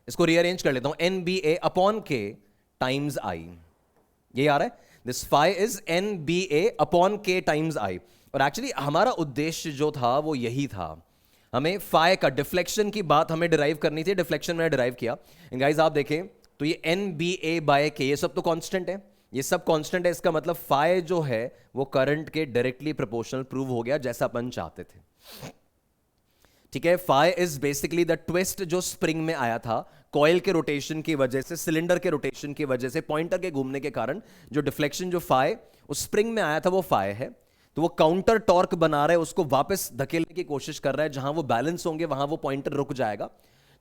इसको रीअरेंज कर लेता हूं, NBA upon K times I। ये आ रहा है, this phi is NBA upon K times I। और एक्चुअली हमारा उद्देश्य जो था वो यही था, हमें फाई का डिफ्लेक्शन की बात हमें डिराइव करनी थी, डिफ्लेक्शन मैंने डिराइव किया। गाइस आप देखें तो ये NBA बाय K, ये सब तो कांस्टेंट है, ये सब कांस्टेंट है, इसका मतलब फाई जो है वो करंट के डायरेक्टली प्रोपोर्शनल प्रूव हो गया जैसा अपन चाहते थे। ठीक है, phi is basically the twist जो स्प्रिंग में आया था कॉइल के रोटेशन की वजह से, सिलेंडर के रोटेशन की वजह से, पॉइंटर के घूमने के कारण जो डिफ्लेक्शन जो फाई उस स्प्रिंग में आया था वो फाई है। तो वो काउंटर टॉर्क बना रहा है, उसको वापस धकेलने की कोशिश कर रहा है, जहां वो बैलेंस होंगे वहां वो पॉइंटर रुक जाएगा।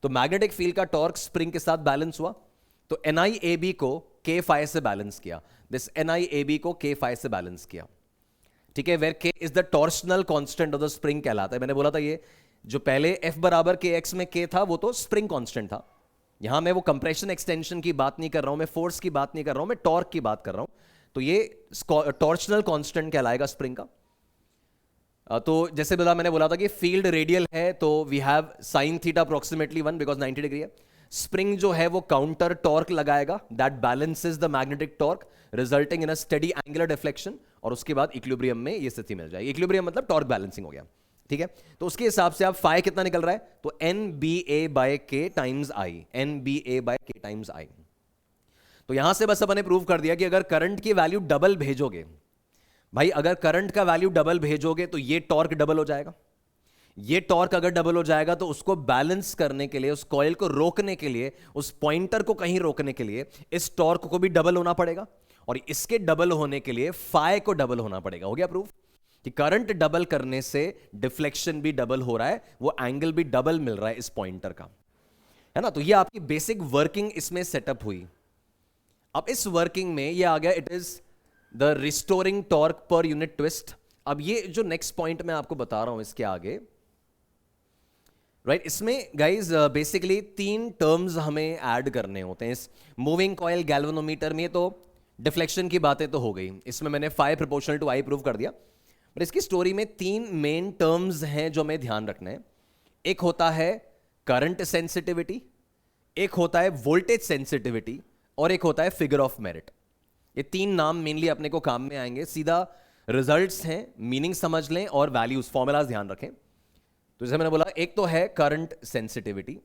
तो मैग्नेटिक फील्ड का टॉर्क स्प्रिंग के साथ बैलेंस हुआ, तो NIAB को K फाई से बैलेंस किया, दिस NIAB को K फाई से बैलेंस किया। ठीक है, where K is the torsional constant of the spring कहलाता है। मैंने बोला था ये जो पहले F बराबर KX में K था वो तो स्प्रिंग कांस्टेंट था। यहां मैं वो कंप्रेशन एक्सटेंशन की बात नहीं कर रहा हूं, मैं फोर्स की बात नहीं कर रहा हूं, मैं टॉर्क की बात कर रहा हूं। तो ये टॉर्शनल कांस्टेंट कहलाएगा स्प्रिंग का। तो जैसे मैंने बोला था कि फील्ड रेडियल है तो we have sine theta approximately 1 because 90 degree है। स्प्रिंग जो है वो काउंटर टॉर्क लगाएगा, that balances the magnetic torque resulting in a steady angular deflection, और उसके बाद इक्विलिब्रियम में ये स्थिति मिल जाएगी। इक्विलिब्रियम मतलब टॉर्क बैलेंसिंग हो गया। ठीक है, तो उसके हिसाब से आप फाई कितना निकल रहा है, तो NBA by K times I, NBA by K times I। तो यहां से बस अपने प्रूव कर दिया कि अगर करंट की वैल्यू डबल भेजोगे, भाई अगर करंट का वैल्यू डबल भेजोगे तो ये टॉर्क डबल हो जाएगा, ये टॉर्क अगर डबल हो जाएगा तो उसको बैलेंस करने के लिए, उस कॉइल को रोकने के लिए, उस पॉइंटर को कहीं रोकने के लिए इस टॉर्क को भी डबल होना पड़ेगा, और इसके डबल होने के लिए फाई को डबल होना पड़ेगा। हो गया प्रूफ कि करंट डबल करने से डिफ्लेक्शन भी डबल हो रहा है, वो एंगल भी डबल मिल रहा है इस पॉइंटर का, है ना। तो ये आपकी बेसिक वर्किंग इसमें सेटअप हुई। अब इस वर्किंग में ये आ गया, it is the restoring torque per unit twist. अब ये जो नेक्स्ट पॉइंट मैं आपको बता रहा हूं इसके आगे, राइट, इसमें गाइज बेसिकली 3 टर्म्स हमें ऐड करने होते हैं इस मूविंग कॉइल गैल्वेनोमीटर में। तो डिफ्लेक्शन की बातें तो हो गई, इसमें मैंने phi proportional to I prove कर दिया, बट इसकी स्टोरी में 3 मेन टर्म्स हैं जो हमें ध्यान रखना है। एक होता है करंट सेंसिटिविटी, एक होता है वोल्टेज सेंसिटिविटी, और एक होता है फिगर ऑफ मेरिट। ये 3 नाम मेनली अपने को काम में आएंगे, सीधा रिजल्ट्स हैं, मीनिंग समझ लें और वैल्यूज फॉर्मूलाज ध्यान रखें। तो जैसे मैंने बोला, एक तो है करंट सेंसिटिविटी,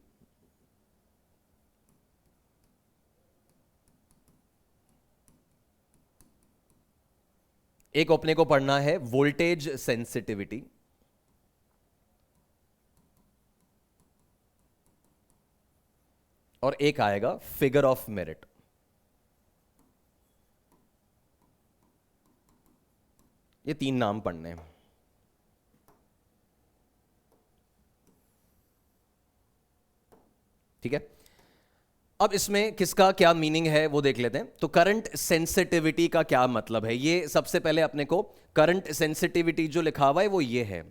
एक अपने को पढ़ना है वोल्टेज सेंसिटिविटी, और एक आएगा फिगर ऑफ मेरिट। ये 3 नाम पढ़ने हैं। ठीक है, अब इसमें किसका क्या मीनिंग है वो देख लेते हैं। तो करंट सेंसिटिविटी का क्या मतलब है, ये सबसे पहले अपने को करंट सेंसिटिविटी जो लिखा हुआ है वो ये है,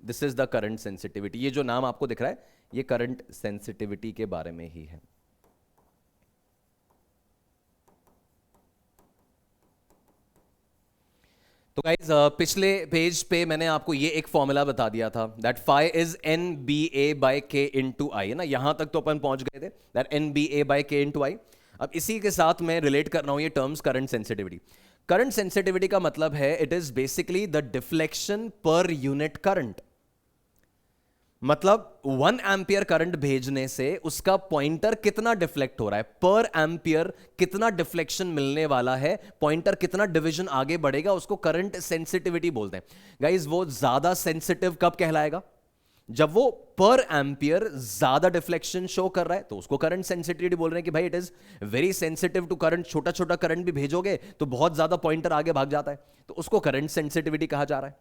this is the current sensitivity. ये जो नाम आपको दिख रहा है ये करंट सेंसिटिविटी के बारे में ही है। तो गाइज पिछले पेज पे मैंने आपको ये एक फॉर्मूला बता दिया था, that phi is NBA by K into I, है ना। यहां तक तो अपन पहुंच गए थे, that NBA by K into I. अब इसी के साथ मैं रिलेट कर रहा हूं ये terms current sensitivity. Current sensitivity का मतलब है it is basically the deflection per unit current. मतलब 1 एम्पियर करंट भेजने से उसका पॉइंटर कितना डिफ्लेक्ट हो रहा है, पर एम्पियर कितना डिफ्लेक्शन मिलने वाला है, पॉइंटर कितना डिवीजन आगे बढ़ेगा, उसको करंट सेंसिटिविटी बोलते हैं। गाइस वो ज्यादा सेंसिटिव कब कहलाएगा, जब वो पर एम्पियर ज्यादा डिफ्लेक्शन शो कर रहा है, तो उसको करंट सेंसिटिविटी बोल रहे हैं कि भाई it is very sensitive to current. छोटा छोटा करंट भी भेजोगे तो बहुत ज्यादा पॉइंटर आगे भाग जाता है, तो उसको करंट सेंसिटिविटी कहा जा रहा है।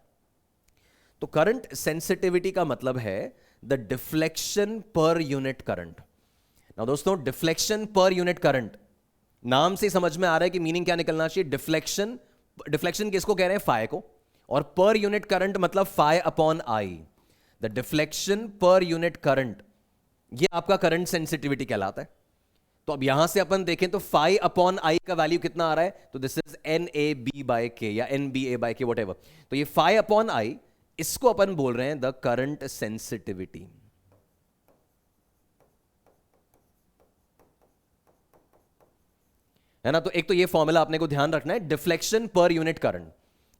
तो करंट सेंसिटिविटी का मतलब है the deflection per unit current. ना दोस्तों, डिफ्लेक्शन पर यूनिट करंट, नाम से समझ में आ रहा है कि मीनिंग क्या निकलना चाहिए। डिफ्लेक्शन, डिफ्लेक्शन किसको कह रहे हैं? फाई को। और पर यूनिट करंट मतलब phi upon I. The deflection per unit current, ये आपका करंट सेंसिटिविटी कहलाता है। तो अब यहां से अपन देखें तो फाई अपॉन आई का वैल्यू कितना आ रहा है? तो this is N A B by K या N B A by K, what ever एवर। तो ये फाई अपॉन आई, इसको अपन बोल रहे हैं द करंट सेंसिटिविटी। है ना? तो एक तो ये फॉर्मूला आपने को ध्यान रखना है, डिफ्लेक्शन पर यूनिट करंट।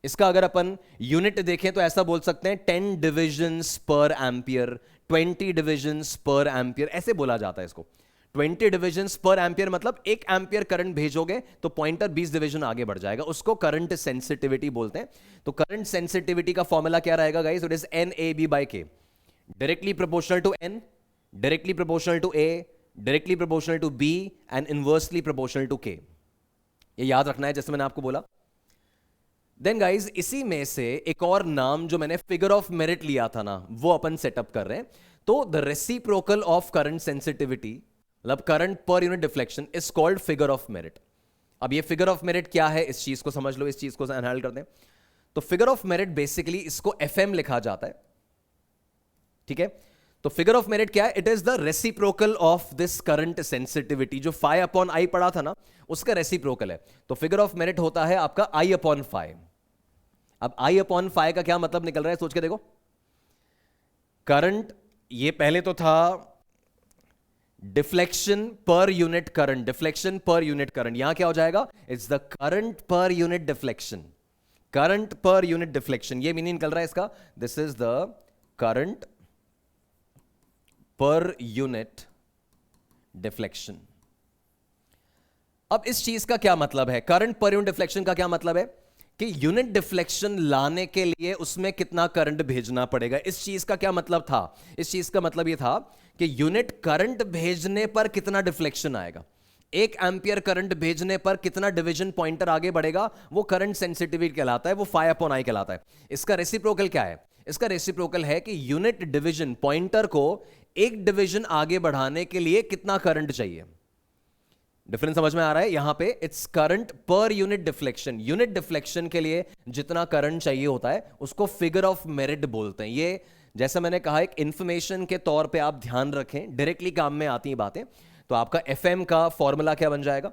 इसका अगर अपन यूनिट देखें तो ऐसा बोल सकते हैं 10 डिविजन्स पर एम्पियर, 20 डिविजन्स पर एम्पियर, ऐसे बोला जाता है इसको। 20 डिविजन्स पर एम्पियर मतलब 1 एम्पियर करंट भेजोगे तो पॉइंटर 20 डिवीजन आगे बढ़ जाएगा, उसको करंट सेंसिटिविटी बोलते हैं। तो करंट सेंसिटिविटी का फॉर्मूला क्या रहेगा guys? It is N A B by k, directly proportional to n, directly proportional to a, directly proportional to b and inversely proportional to k. ये याद रखना है जैसे मैंने आपको बोला। देन गाइज, इसी में से एक और नाम जो मैंने फिगर ऑफ मेरिट लिया था ना, वो अपन सेटअप कर रहे हैं। तो the reciprocal of current sensitivity मतलब current per unit deflection is called figure of merit. अब ये फिगर ऑफ मेरिट क्या है, इस चीज को समझ लो, इस चीज को एनालाइज करते हैं। तो फिगर ऑफ मेरिट बेसिकली इसको एफएम लिखा जाता है, ठीक है। तो फिगर ऑफ मेरिट क्या है? It is the reciprocal of this current sensitivity. जो फाई अपॉन आई पढ़ा था ना, उसका रेसिप्रोकल है। तो फिगर ऑफ मेरिट होता है आपका आई अपॉन फाई। अब आई अपॉन फाई का क्या मतलब निकल रहा है, सोच के देखो। करंट, ये पहले तो था deflection per unit current, deflection per unit current, यहां क्या हो जाएगा? It's the current per unit deflection, current per unit deflection, ये मीनिंग निकल रहा है इसका। This is the current per unit deflection. अब इस चीज का क्या मतलब है? करंट पर यूनिट डिफ्लेक्शन का क्या मतलब है कि यूनिट डिफ्लेक्शन लाने के लिए उसमें कितना करंट भेजना पड़ेगा। इस चीज का क्या मतलब था? इस चीज का मतलब यह था कि यूनिट करंट भेजने पर कितना डिफ्लेक्शन आएगा, 1 एम्पियर करंट भेजने पर कितना डिवीजन पॉइंटर आगे बढ़ेगा, वो करंट सेंसिटिविटी कहलाता है, वो फाई अपॉन आई कहलाता है। इसका रेसिप्रोकल क्या है? इसका रेसिप्रोकल है कि यूनिट डिवीजन पॉइंटर को एक डिवीजन आगे बढ़ाने के लिए कितना करंट चाहिए। डिफरेंस समझ में आ रहा है? यहां पे its current per unit deflection, unit deflection के लिए जितना करंट चाहिए होता है उसको फिगर ऑफ मेरिट बोलते हैं। ये जैसा मैंने कहा एक इंफॉर्मेशन के तौर पे आप ध्यान रखें, डायरेक्टली काम में आती हैं बातें। तो आपका एफएम का फॉर्मूला क्या बन जाएगा?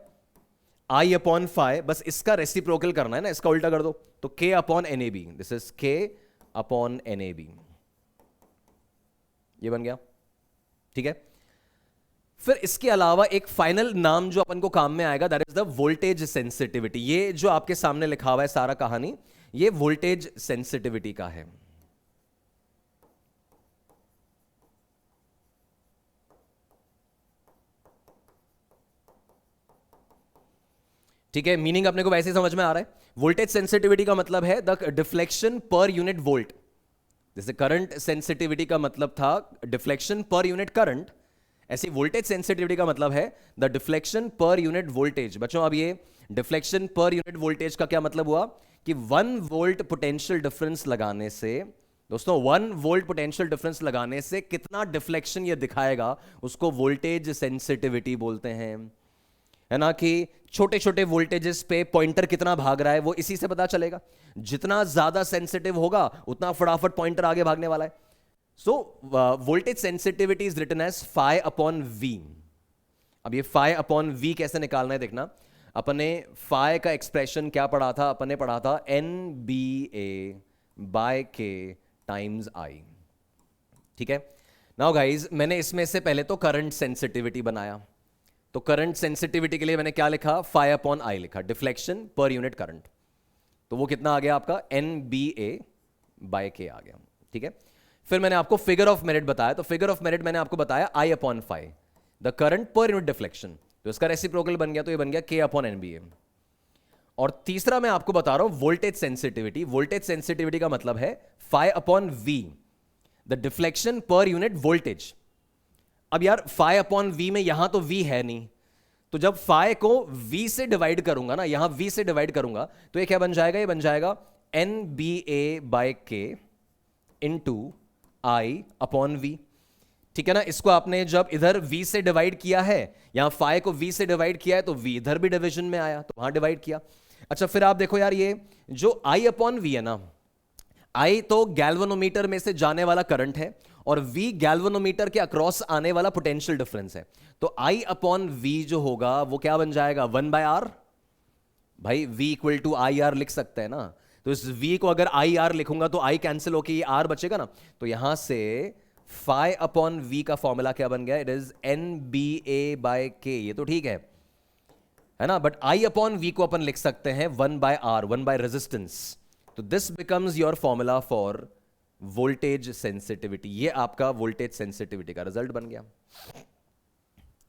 आई अपॉन फाई, बस इसका रेसिप्रोकल करना है ना, इसका उल्टा कर दो तो K upon N A B, this is K upon N A B, ये बन गया, ठीक है। फिर इसके अलावा एक फाइनल नाम जो अपन को काम में आएगा, that is the voltage sensitivity. ये जो आपके सामने लिखा हुआ है सारा कहानी, ये वोल्टेज सेंसिटिविटी का है। ठीक है, मीनिंग अपने को वैसे ही समझ में आ रहा है। वोल्टेज सेंसिटिविटी का मतलब है the deflection per unit volt. जैसे करंट सेंसिटिविटी का मतलब था डिफ्लेक्शन पर यूनिट करंट, ऐसी वोल्टेज सेंसिटिविटी का मतलब है the deflection per unit voltage. बच्चों, अब ये डिफ्लेक्शन पर यूनिट वोल्टेज का क्या मतलब हुआ कि 1 वोल्ट पोटेंशियल डिफरेंस लगाने से, दोस्तों 1 वोल्ट पोटेंशियल डिफरेंस लगाने से कितना डिफ्लेक्शन ये दिखाएगा, उसको वोल्टेज सेंसिटिविटी बोलते हैं। है ना, कि छोटे छोटे वोल्टेजेस पे पॉइंटर कितना भाग रहा है वो इसी से पता चलेगा। जितना ज्यादा सेंसिटिव होगा उतना फटाफट पॉइंटर आगे भागने वाला है। So voltage sensitivity is written as phi upon V. अब ये फाई अपॉन वी कैसे निकालना है देखना। अपने फाई का एक्सप्रेशन क्या पढ़ा था? अपने पढ़ा था एन बी ए बाय के टाइम्स आई, ठीक है। नाउ गाइज, मैंने इसमें से पहले तो करंट सेंसिटिविटी बनाया। तो करंट सेंसिटिविटी के लिए मैंने क्या लिखा? फाई अपॉन आई लिखा, डिफ्लेक्शन पर यूनिट करंट। तो वो कितना आ गया आपका? एन बी ए बाय के आ गया, ठीक है। फिर मैंने आपको फिगर ऑफ मेरिट बताया। तो फिगर ऑफ मेरिट मैंने आपको बताया I upon phi, the current per unit deflection. तो इसका रेसिप्रोकल बन गया, तो ये बन गया के अपॉन एन बी ए। और तीसरा मैं आपको बता रहा हूं वोल्टेज सेंसिटिविटी। वोल्टेज सेंसिटिविटी का मतलब है phi upon V, the deflection per unit voltage. अब यार फाई अपॉन वी में यहां तो वी है नहीं, तो जब फाई को वी से डिवाइड करूंगा ना, यहां वी से डिवाइड करूंगा, तो ये क्या बन जाएगा? ये बन जाएगा एन बी ए बाय के इंटू आई अपॉन वी, ठीक है ना। इसको आपने जब इधर v से डिवाइड किया है, यहां फाई को v से डिवाइड किया है, तो v इधर भी डिवीजन में आया तो वहां डिवाइड किया। अच्छा फिर आप देखो यार, ये जो I अपॉन वी है ना, I तो गैल्वेनोमीटर में से जाने वाला करंट है और V गैल्वेनोमीटर के अक्रॉस आने वाला पोटेंशियल डिफरेंस है। तो I अपॉन वी जो होगा वो क्या बन जाएगा, 1/r। भाई V equal to I R लिख सकते हैं ना, तो इस V को अगर आई आर लिखूंगा तो I कैंसिल होके ये R बचेगा ना, तो यहां से फाई अपॉन वी का फॉर्मूला क्या बन गया, इट इज NBA/K। ये तो ठीक है ना, बट I अपॉन वी को अपन लिख सकते हैं 1/R, 1 बाय रेजिस्टेंस। तो this becomes your formula for voltage sensitivity. ये आपका वोल्टेज सेंसिटिविटी का रिजल्ट बन गया,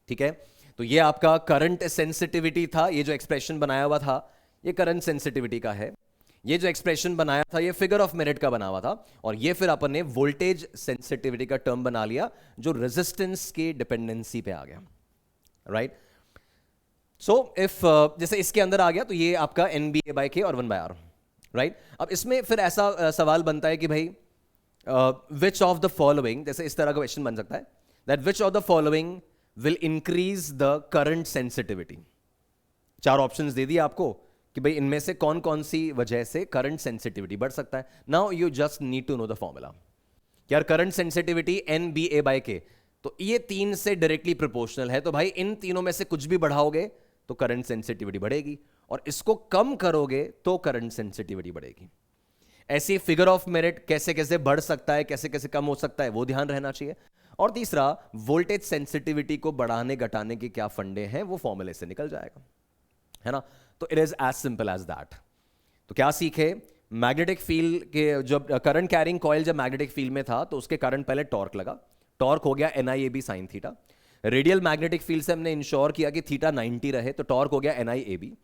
ठीक है। तो ये आपका करंट सेंसिटिविटी था, ये जो एक्सप्रेशन बनाया हुआ था ये करंट सेंसिटिविटी का है। ये जो एक्सप्रेशन बनाया था ये फिगर ऑफ मेरिट का बना हुआ था, और ये फिर अपन ने वोल्टेज सेंसिटिविटी का टर्म बना लिया जो रेजिस्टेंस की डिपेंडेंसी पे आ गया, राइट। सो इफ जैसे इसके अंदर आ गया तो ये आपका NBA/K और 1/R, राइट। अब इसमें फिर ऐसा सवाल बनता है कि भाई विच ऑफ द फॉलोइंग, जैसे इस तरह का क्वेश्चन बन सकता है that which of the following will increase the current sensitivity. 4 options दे दिए आपको कि भाई इनमें से कौन कौन सी वजह से करंट सेंसिटिविटी बढ़ सकता है। Now you just need to know the formula. यार करंट सेंसिटिविटी NBA/K, तो ये 3 से डायरेक्टली प्रोपोर्शनल है, तो भाई इन तीनों में से कुछ भी बढ़ाओगे तो करंट सेंसिटिविटी बढ़ेगी, और इसको कम करोगे तो करंट सेंसिटिविटी बढ़ेगी। ऐसी फिगर ऑफ मेरिट कैसे कैसे बढ़ सकता है, कैसे कैसे कम हो सकता है, वो ध्यान रहना चाहिए। और तीसरा, वोल्टेज सेंसिटिविटी को बढ़ाने घटाने के क्या फंडे हैं वो फॉर्मूले से निकल जाएगा, है ना। तो it is as simple as that. तो क्या सीखे, मैग्नेटिक फील्ड के जब करंट कैरिंग कॉइल जब मैग्नेटिक फील्ड में था तो उसके करंट पहले टॉर्क लगा, टॉर्क हो गया NIAB sin theta. Radial magnetic field से हमने इंश्योर किया कि थीटा 90 रहे, तो टॉर्क हो गया NIAB।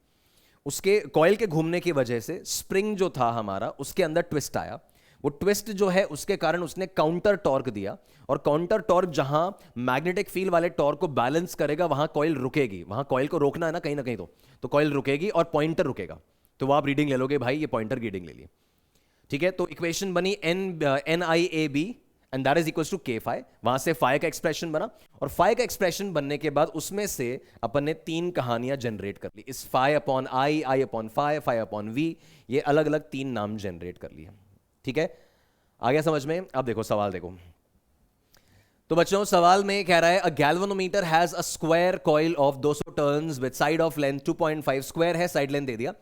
उसके कॉइल के घूमने की वजह से स्प्रिंग जो था हमारा उसके अंदर ट्विस्ट आया, वो ट्विस्ट जो है उसके कारण उसने काउंटर टॉर्क दिया, और काउंटर टॉर्क जहां मैग्नेटिक फील्ड वाले टॉर्क को बैलेंस करेगा वहां कॉइल रुकेगी। वहां कॉइल को रोकना है ना कहीं तो कॉइल रुकेगी और पॉइंटर रुकेगा। तो वो आप रीडिंग ले लोगे, भाई ये पॉइंटर की रीडिंग ले ली, ठीक है। तो इक्वेशन बनी NIAB and that is equals to K phi. वहां से फाई का एक्सप्रेशन बना, और फाई का एक्सप्रेशन बनने के बाद उसमें से अपन ने 3 कहानियां जनरेट कर ली। इस phi upon I, I upon phi, phi upon V, ये अलग अलग 3 नाम जनरेट कर लिए, ठीक है। आ गया समझ में। अब देखो सवाल देखो, तो बच्चों सवाल में कह रहा है a galvanometer has a square coil of 200 turns with side of length 2.5, square है, साइड लेंथ दे दिया।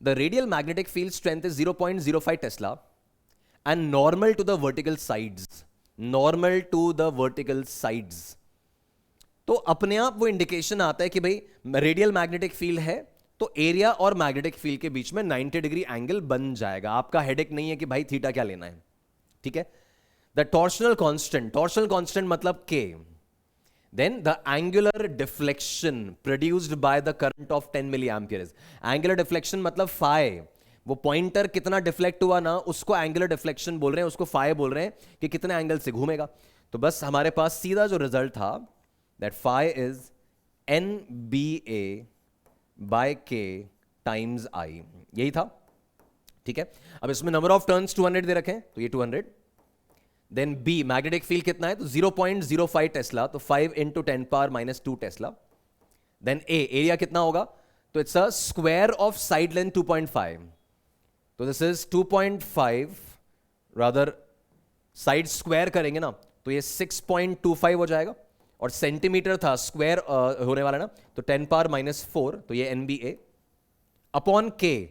The radial magnetic field strength is 0.05 tesla and normal to the vertical sides, normal to the vertical sides. तो अपने आप वो indication आता है कि भाई रेडियल मैग्नेटिक फील्ड है तो एरिया और मैग्नेटिक फील्ड के बीच में 90 डिग्री एंगल बन जाएगा। आपका हेडेक नहीं है कि भाई थीटा क्या लेना है, ठीक है। द टॉर्शनल कांस्टेंट मतलब K, then the angular deflection produced by the current of 10 milli ampere. Angular deflection मतलब फाई, वो पॉइंटर कितना डिफ्लेक्ट हुआ ना उसको एंगुलर डिफ्लेक्शन बोल रहे हैं, उसको फाई बोल रहे हैं कि कितने एंगल से घूमेगा। तो बस हमारे पास सीधा जो रिजल्ट था that phi is NBA/K times I, यही था, ठीक है। अब इसमें नंबर ऑफ टर्न्स 200 दे रखे हैं तो ये 200, देन B मैग्नेटिक फील्ड कितना है तो 0.05 टेस्ला, तो 5 into 10 power minus 2 tesla. Then A area कितना होगा तो it's a square of side length 2.5, तो this is 2.5 rather side square करेंगे ना तो ये 6.25 हो जाएगा, और सेंटीमीटर था स्क्वायर होने वाला ना तो 10 power minus 4, तो ये NBA अपॉन K।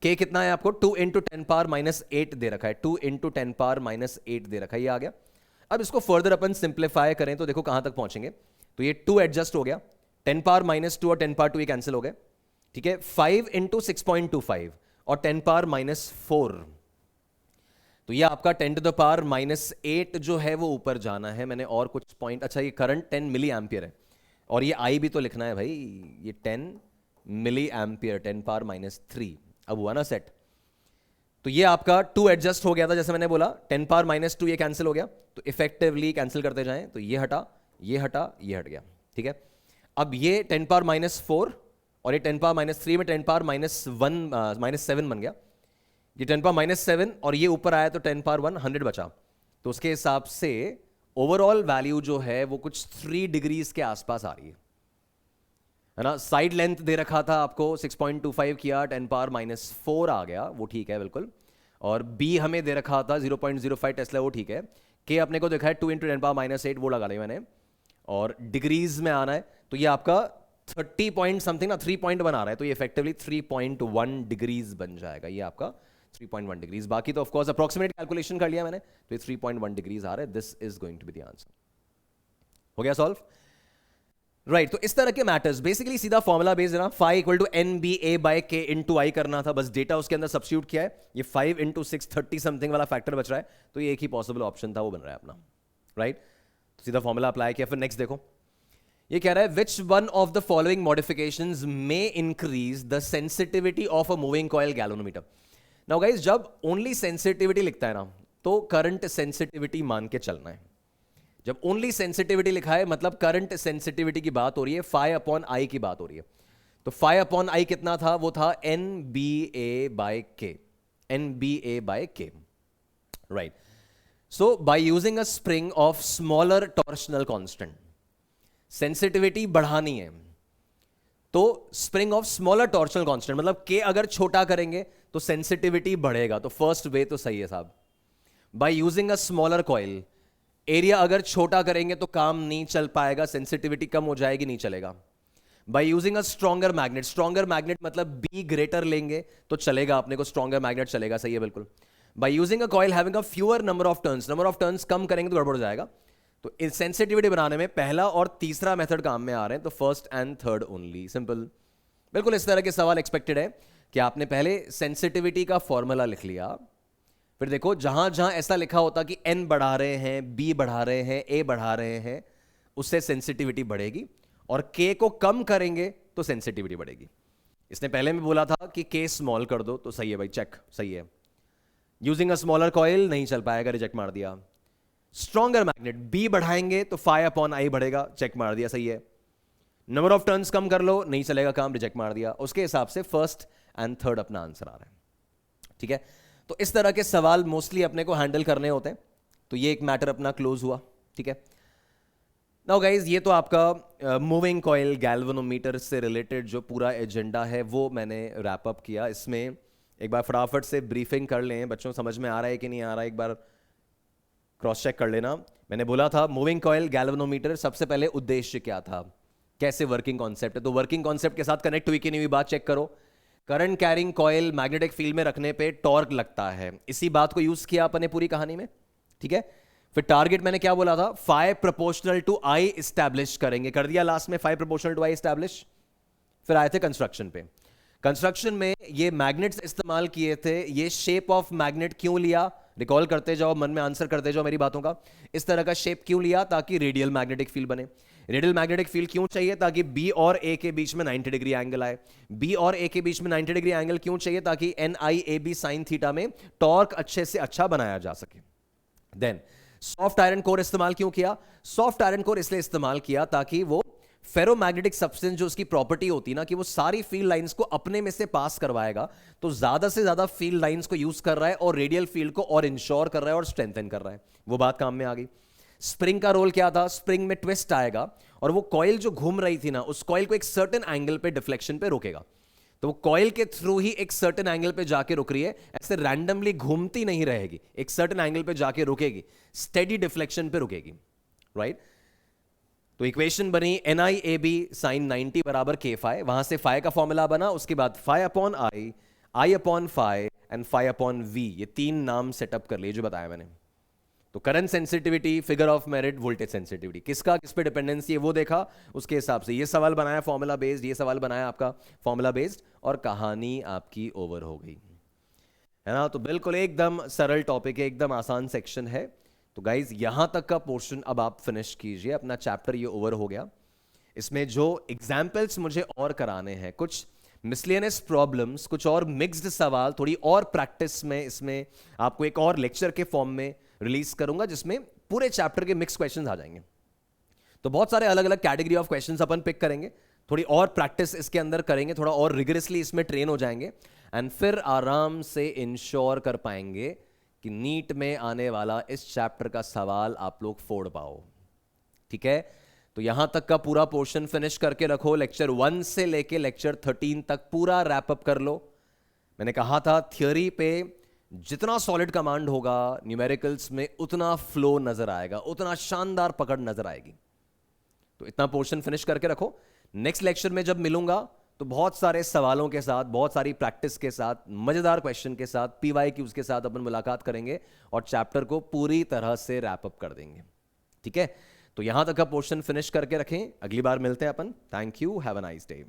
K कितना है आपको 2 into 10 power minus 8 दे रखा है, 2 into 10 power minus 8 दे रखा है, ये आ गया। अब इसको फर्दर अपन सिंप्लीफाई करें तो देखो कहां तक पहुंचेंगे, तो ये 2 एडजस्ट हो गया, 10 power minus 2 और 10 power 2 ये कैंसिल हो गए, ठीक है। 5 into 6.25 और 10 power minus 4, तो ये आपका 10 to the power minus 8 जो है वो ऊपर जाना है। मैंने और कुछ पॉइंट, अच्छा ये करंट 10 मिली एम्पियर है, और ये I भी तो लिखना है भाई, ये 10 मिली एम्पियर 10 power minus 3, अब हुआ ना सेट। तो ये आपका 2 एडजस्ट हो गया था जैसे मैंने बोला, 10 power minus 2 ये कैंसिल हो गया, तो इफेक्टिवली कैंसिल करते जाएं तो ये हटा, ये हटा, ये हट गया, ठीक है। अब ये 10 power minus 4 और ये 10 power minus 3 में 10 power minus 1 minus 7 बन गया, ये 10 पावर -7 और ये ऊपर आया तो 10 पावर 1 100 बचा, तो उसके हिसाब से ओवरऑल वैल्यू जो है वो कुछ 3 डिग्रीज के आसपास आ रही है ना। साइड लेंथ दे रखा था आपको 6.25 किया, 10 पावर -4 आ गया, वो ठीक है बिल्कुल। और बी हमें दे रखा था 0.05 टेस्ला, वो ठीक है। के अपने को देखा है 2 × 10 पावर -8, वो लगा लिया मैंने। और डिग्रीज में आना है तो ये आपका 30 पॉइंट समथिंग ना 3.1 आ रहा है, तो ये इफेक्टिवली 3.1 डिग्रीज बन जाएगा, ये आपका 3.1 डिग्रीज। बाकी तो ऑफ कोर्स अप्रोक्सीमेट कैलकुलेशन कर लिया मैंने, तो ये 3.1 डिग्रीज आ रहा है। This is going to be the answer. हो गया सॉल्व, राइट। तो इस तरह के मैटर्स बेसिकली सीधा फॉर्मूला बेस्ड है ना, phi equal to NBA/K into I करना था, बस डेटा उसके अंदर सब्स्टिट्यूट किया है। ये 5 × 6 30 समथिंग वाला फैक्टर बच रहा है, तो ये एक ही पॉसिबल ऑप्शन था, वो बन रहा है अपना, राइट। तो सीधा फॉर्मूला अप्लाई किया। फिर नेक्स्ट देखो, ये कह रहा है which one of the following modifications may increase the sensitivity of a moving coil galvanometer. Now guys, जब ओनली सेंसिटिविटी लिखता है ना, तो करंट सेंसिटिविटी मान के चलना है। जब ओनली सेंसिटिविटी लिखा है मतलब करंट सेंसिटिविटी की बात हो रही है, φ/I की बात हो रही है। तो φ/I कितना था, वो था NBA/K, NBA/K, right. So bye using a spring of smaller torsional constant, sensitivity बढ़ानी है तो spring of smaller torsional constant मतलब K अगर छोटा करेंगे तो सेंसिटिविटी बढ़ेगा, तो फर्स्ट वे तो सही है साहब। Bye using a smaller coil, area अगर छोटा करेंगे तो काम नहीं चल पाएगा, सेंसिटिविटी कम हो जाएगी, नहीं चलेगा। Bye using a stronger magnet, stronger magnet मतलब B ग्रेटर लेंगे तो चलेगा, अपने को स्ट्रॉन्गर मैग्नेट चलेगा, सही है बिल्कुल। By using a coil having a fewer number of turns, number of turns कम करेंगे तो गड़बड़ हो जाएगा। तो इस सेंसिटिविटी बनाने में पहला और तीसरा मेथड काम में आ रहे हैं, तो first and third only, simple. बिल्कुल इस तरह के सवाल एक्सपेक्टेड है कि आपने पहले सेंसिटिविटी का फॉर्मूला लिख लिया, फिर देखो जहां जहां ऐसा लिखा होता कि N बढ़ा रहे हैं, B बढ़ा रहे हैं, A बढ़ा रहे हैं, उससे सेंसिटिविटी बढ़ेगी, और K को कम करेंगे तो सेंसिटिविटी बढ़ेगी। इसने पहले में बोला था कि K स्मॉल कर दो, तो सही है भाई, चेक, सही है। यूजिंग अ स्मॉलर कॉइल नहीं चल पाएगा, रिजेक्ट मार दिया। स्ट्रॉन्गर मैग्नेट B बढ़ाएंगे तो φ/I बढ़ेगा, चेक मार दिया, सही है। नंबर ऑफ टर्न्स कम कर लो, नहीं चलेगा काम, रिजेक्ट मार दिया। उसके हिसाब से फर्स्ट एंड थर्ड अपना आंसर आ रहा है, ठीक है। तो इस तरह के सवाल मोस्टली अपने को हैंडल करने होते हैं, तो ये एक मैटर अपना क्लोज हुआ, ठीक है। नाउ गाइज, ये तो आपका मूविंग कॉइल गैल्वेनोमीटर से रिलेटेड जो पूरा एजेंडा है वो मैंने रैप अप किया। इसमें एक बार फटाफट से ब्रीफिंग कर लें, बच्चों समझ में आ रहा है कि नहीं आ रहा है, एक बार क्रॉस चेक कर लेना। मैंने बोला था मूविंग कॉइल गैल्वेनोमीटर, सबसे पहले उद्देश्य क्या था, कैसे वर्किंग कॉन्सेप्ट है, तो वर्किंग कॉन्सेप्ट के साथ कनेक्ट हुई कि नहीं हुई बात चेक करो। Current carrying coil magnetic field में रखने पे टॉर्क लगता है, इसी बात को यूज किया अपने पूरी कहानी में, ठीक है। फिर टारगेट मैंने क्या बोला था, φ/I इस्टेब्लिश करेंगे, कर दिया लास्ट में φ/I इस्टेब्लिश। फिर आए थे कंस्ट्रक्शन पे। कंस्ट्रक्शन में ये मैग्नेट्स इस्तेमाल किए थे, ये शेप ऑफ मैग्नेट क्यों लिया, रिकॉल करते जाओ, मन में आंसर करते जाओ मेरी बातों का। इस तरह का शेप क्यों लिया, ताकि रेडियल मैग्नेटिक फील्ड बने। रेडियल मैग्नेटिक फील्ड क्यों चाहिए, ताकि B और A के बीच में 90 डिग्री एंगल आए। B और A के बीच में 90 डिग्री एंगल क्यों चाहिए, ताकि NIAB साइन थीटा में टॉर्क अच्छे से अच्छा बनाया जा सके। देन सॉफ्ट आयरन कोर इस्तेमाल क्यों किया, सॉफ्ट आयरन कोर इसलिए इस्तेमाल किया ताकि वो फेरोमैग्नेटिक सब्सटेंस जो उसकी प्रॉपर्टी होती है ना, कि वो सारी फील्ड लाइंस को अपने में से पास करवाएगा, तो ज्यादा से ज्यादा फील्ड लाइंस को यूज कर रहा है और रेडियल फील्ड को और इंश्योर कर रहा है और स्ट्रेंथन कर रहा है, वो बात काम में आ गई। स्प्रिंग का रोल क्या था, स्प्रिंग में ट्विस्ट आएगा और वो कॉइल जो घूम रही थी ना, उस कॉइल को एक सर्टेन एंगल पे डिफ्लेक्शन पे रोकेगा, तो वो कॉइल के थ्रू ही एक सर्टेन एंगल पे जाके रुक रही है, ऐसे रैंडमली घूमती नहीं रहेगी, एक सर्टेन एंगल पे जाके रुकेगी, स्टेडी डिफ्लेक्शन पे रुकेगी, राइट। तो इक्वेशन बनी NIAB साइन 90 बराबर K फाई, वहां से फाई का फॉर्मूला बना, उसके बाद φ/I, I/φ एंड φ/V, ये तीन नाम सेटअप कर लिए जो बताया मैंने। तो current sensitivity, figure of merit, voltage sensitivity, किसका किस पे डिपेंडेंसी है वो देखा, उसके हिसाब से ये सवाल बनाया फॉर्मूला बेस्ड, ये सवाल बनाया आपका फॉर्मूला बेस्ड, और कहानी आपकी ओवर हो गई, है ना। तो बिल्कुल एकदम सरल टॉपिक है, एकदम आसान सेक्शन है। तो गाइज यहां तक का पोर्शन अब आप फिनिश कीजिए, अपना चैप्टर ये ओवर हो गया। इसमें जो एग्जाम्पल्स मुझे और कराने हैं, कुछ मिसलेनियस प्रॉब्लम्स, कुछ और मिक्स्ड सवाल, थोड़ी और प्रैक्टिस में इसमें आपको एक और लेक्चर के फॉर्म में रिलीज करूंगा, जिसमें पूरे चैप्टर के मिक्स क्वेश्चंस आ जाएंगे। तो बहुत सारे अलग अलग कैटेगरी ऑफ क्वेश्चंस अपन पिक करेंगे, थोड़ी और प्रैक्टिस इसके अंदर करेंगे, थोड़ा और रिगरसली इसमें ट्रेन हो जाएंगे, एंड फिर आराम से इंश्योर कर पाएंगे कि नीट में आने वाला इस चैप्टर का सवाल आप लोग फोड़ पाओ। ठीक है, तो यहां तक का पूरा पोर्शन फिनिश करके रखो। लेक्चर 1 से लेके लेक्चर 13 तक पूरा रैप अप कर लो। मैंने कहा था थियोरी पे जितना सॉलिड कमांड होगा न्यूमेरिकल्स में उतना फ्लो नजर आएगा, उतना शानदार पकड़ नजर आएगी। तो इतना पोर्शन फिनिश करके रखो। नेक्स्ट लेक्चर में जब मिलूंगा तो बहुत सारे सवालों के साथ, बहुत सारी प्रैक्टिस के साथ, मजेदार क्वेश्चन के साथ, PYQs के साथ अपन मुलाकात करेंगे और चैप्टर को पूरी तरह से रैप अप कर देंगे। ठीक है, तो यहां तक का पोर्शन फिनिश करके रखें। अगली बार मिलते हैं अपन। Thank you, have a nice day.